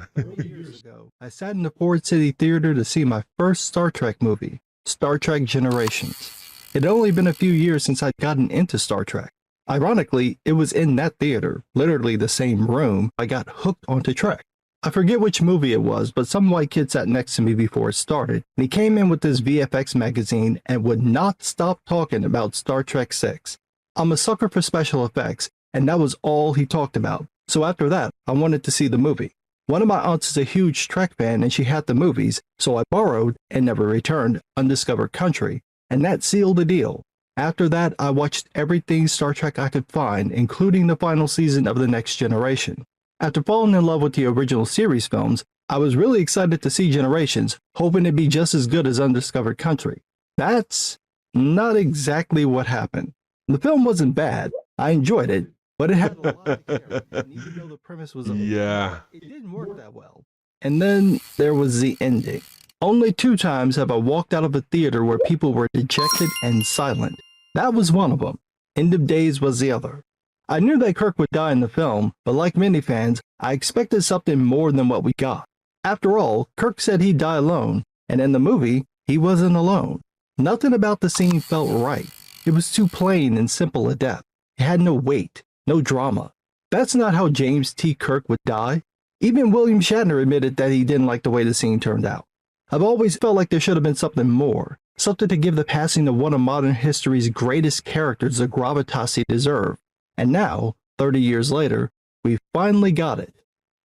Years ago, I sat in the Ford City Theater to see my first Star Trek movie, Star Trek Generations. It had only been a few years since I'd gotten into Star Trek. Ironically, it was in that theater, literally the same room, I got hooked onto Trek. I forget which movie it was, but some white kid sat next to me before it started, and he came in with this VFX magazine and would not stop talking about Star Trek 6. I'm a sucker for special effects, and that was all he talked about. So after that, I wanted to see the movie. One of my aunts is a huge Trek fan and she had the movies, so I borrowed and never returned Undiscovered Country, and that sealed the deal. After that, I watched everything Star Trek I could find, including the final season of The Next Generation. After falling in love with the original series films, I was really excited to see Generations, hoping it'd be just as good as Undiscovered Country. That's not exactly what happened. The film wasn't bad. I enjoyed it, but it had a lot of characters, and even though the premise was yeah, it didn't work that well. And then there was the ending. Only 2 times have I walked out of a theater where people were dejected and silent. That was one of them. End of Days was the other. I knew that Kirk would die in the film, but like many fans, I expected something more than what we got. After all, Kirk said he'd die alone, and in the movie, he wasn't alone. Nothing about the scene felt right. It was too plain and simple a death. It had no weight, no drama. That's not how James T. Kirk would die. Even William Shatner admitted that he didn't like the way the scene turned out. I've always felt like there should have been something more, something to give the passing of one of modern history's greatest characters the gravitas he deserved. And now, 30 years later, we finally got it.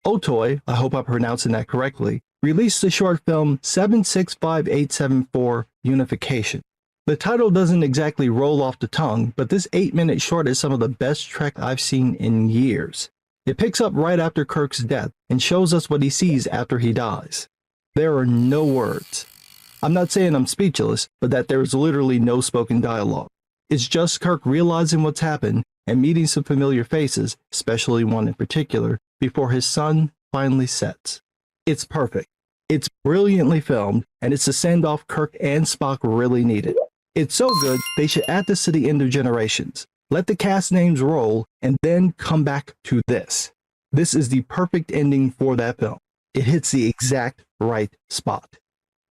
Otoy, I hope I'm pronouncing that correctly, released the short film 765874 Unification. The title doesn't exactly roll off the tongue, but this 8-minute short is some of the best Trek I've seen in years. It picks up right after Kirk's death and shows us what he sees after he dies. There are no words. I'm not saying I'm speechless, but that there is literally no spoken dialogue. It's just Kirk realizing what's happened and meeting some familiar faces, especially one in particular, before his sun finally sets. It's perfect. It's brilliantly filmed, and it's a send-off Kirk and Spock really needed. It's so good, they should add this to the end of Generations. Let the cast names roll, and then come back to this. This is the perfect ending for that film. It hits the exact right spot.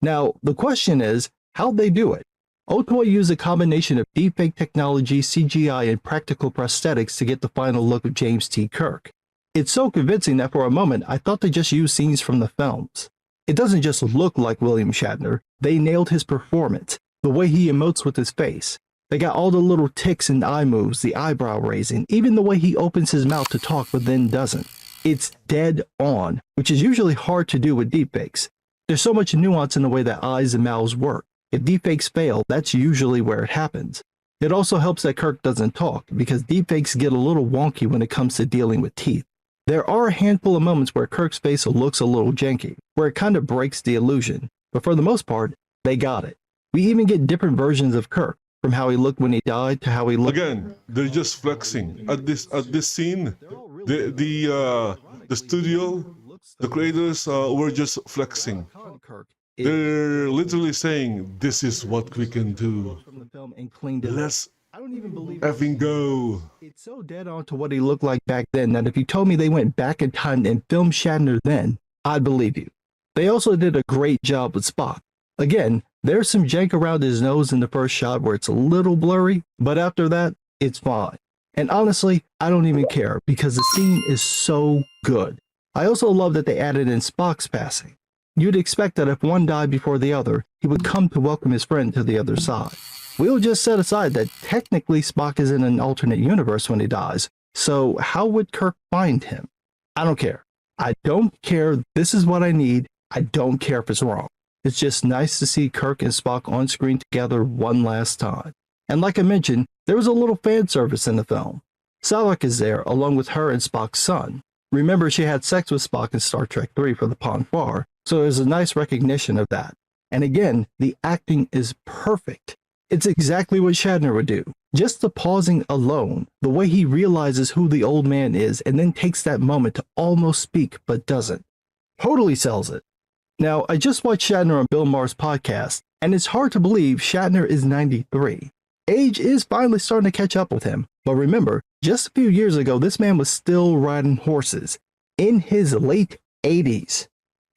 Now, the question is, how'd they do it? Otoy used a combination of deepfake technology, CGI, and practical prosthetics to get the final look of James T. Kirk. It's so convincing that for a moment I thought they just used scenes from the films. It doesn't just look like William Shatner, they nailed his performance, the way he emotes with his face. They got all the little ticks and eye moves, the eyebrow raising, even the way he opens his mouth to talk but then doesn't. It's dead on, which is usually hard to do with deepfakes. There's so much nuance in the way that eyes and mouths work. If deepfakes fail, that's usually where it happens. It also helps that Kirk doesn't talk, because deepfakes get a little wonky when it comes to dealing with teeth. There are a handful of moments where Kirk's face looks a little janky, where it kind of breaks the illusion, but for the most part, they got it. We even get different versions of Kirk, from how he looked when he died to how he looked. Again, they're just flexing at this scene. The studio, the creators were just flexing. They're literally saying, "This is what we can do. Let's effing go." It's so dead on to what he looked like back then that if you told me they went back in time and filmed Shatner then, I'd believe you. They also did a great job with Spock. Again, there's some jank around his nose in the first shot where it's a little blurry, but after that, it's fine. And honestly, I don't even care because the scene is so good. I also love that they added in Spock's passing. You'd expect that if one died before the other, he would come to welcome his friend to the other side. We'll just set aside that technically Spock is in an alternate universe when he dies, so how would Kirk find him? I don't care. I don't care. This is what I need. I don't care if it's wrong. It's just nice to see Kirk and Spock on screen together one last time. And like I mentioned, there was a little fan service in the film. Sarek is there along with her and Spock's son. Remember, she had sex with Spock in Star Trek 3 for the Ponfar, so there's a nice recognition of that. And again, the acting is perfect. It's exactly what Shatner would do. Just the pausing alone, the way he realizes who the old man is and then takes that moment to almost speak but doesn't. Totally sells it. Now, I just watched Shatner on Bill Maher's podcast, and it's hard to believe Shatner is 93. Age is finally starting to catch up with him, but remember, just a few years ago, this man was still riding horses, in his late 80s.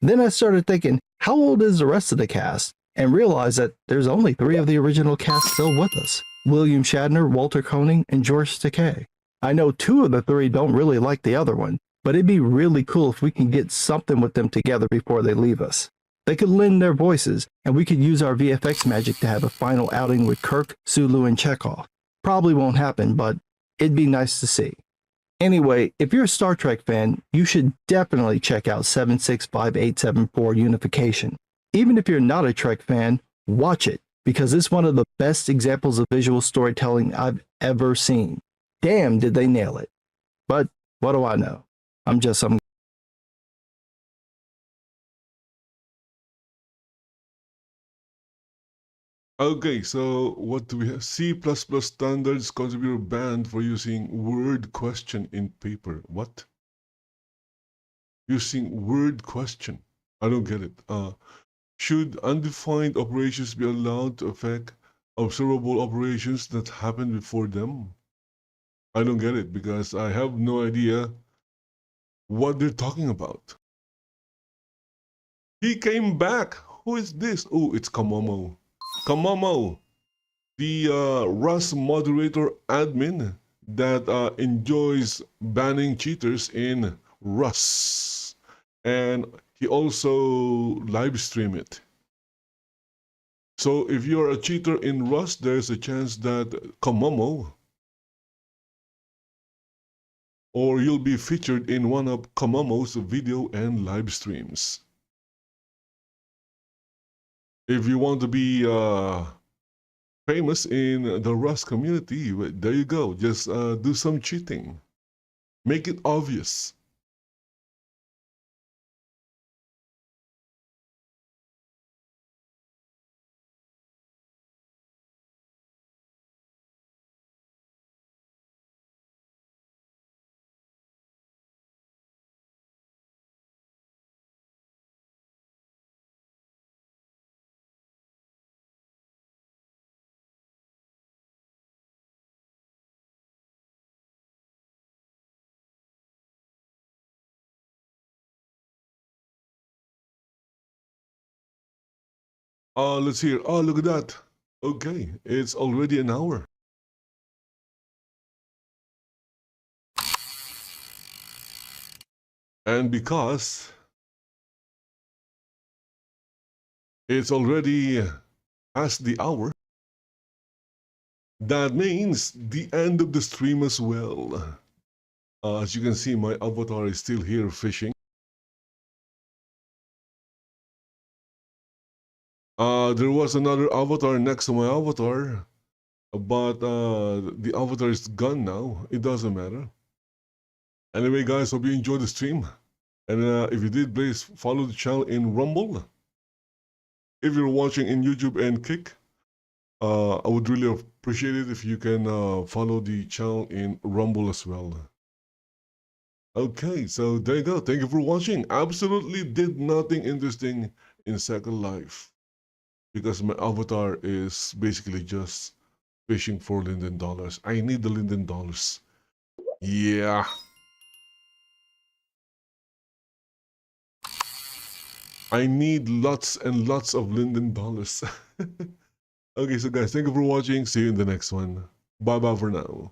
Then I started thinking, how old is the rest of the cast? And realized that there's only 3 of the original cast still with us. William Shatner, Walter Koenig, and George Takei. I know 2 of the 3 don't really like the other one, but it'd be really cool if we can get something with them together before they leave us. They could lend their voices, and we could use our VFX magic to have a final outing with Kirk, Sulu, and Chekhov. Probably won't happen, but it'd be nice to see. Anyway, if you're a Star Trek fan, you should definitely check out 765874 Unification. Even if you're not a Trek fan, watch it, because it's one of the best examples of visual storytelling I've ever seen. Damn, did they nail it. But what do I know? I'm just some. Okay, so what do we have? C++ standards contributor banned for using word question in paper. What? Using word question. I don't get it. Should undefined operations be allowed to affect observable operations that happened before them? I don't get it because I have no idea what they're talking about. He came back. Who is this? Oh, it's Kamomo. Kamomo, the Rust moderator admin that enjoys banning cheaters in Rust. And he also live stream it. So if you're a cheater in Rust, there's a chance that Kamomo, or you'll be featured in one of Kamomo's video and live streams. If you want to be famous in the Rust community, there you go. Just do some cheating. Make it obvious. Let's hear. Oh, look at that. Okay, it's already an hour. And because it's already past the hour, that means the end of the stream as well. As you can see, my avatar is still here fishing. There was another avatar next to my avatar, but the avatar is gone now. It doesn't matter. Anyway, guys, hope you enjoyed the stream. And if you did, please follow the channel in Rumble. If you're watching in YouTube and Kick, I would really appreciate it if you can follow the channel in Rumble as well. Okay, so there you go. Thank you for watching. Absolutely did nothing interesting in Second Life because my avatar is basically just fishing for Linden dollars. I need the Linden dollars. Yeah. I need lots and lots of Linden dollars. Okay, so guys, thank you for watching. See you in the next one. Bye-bye for now.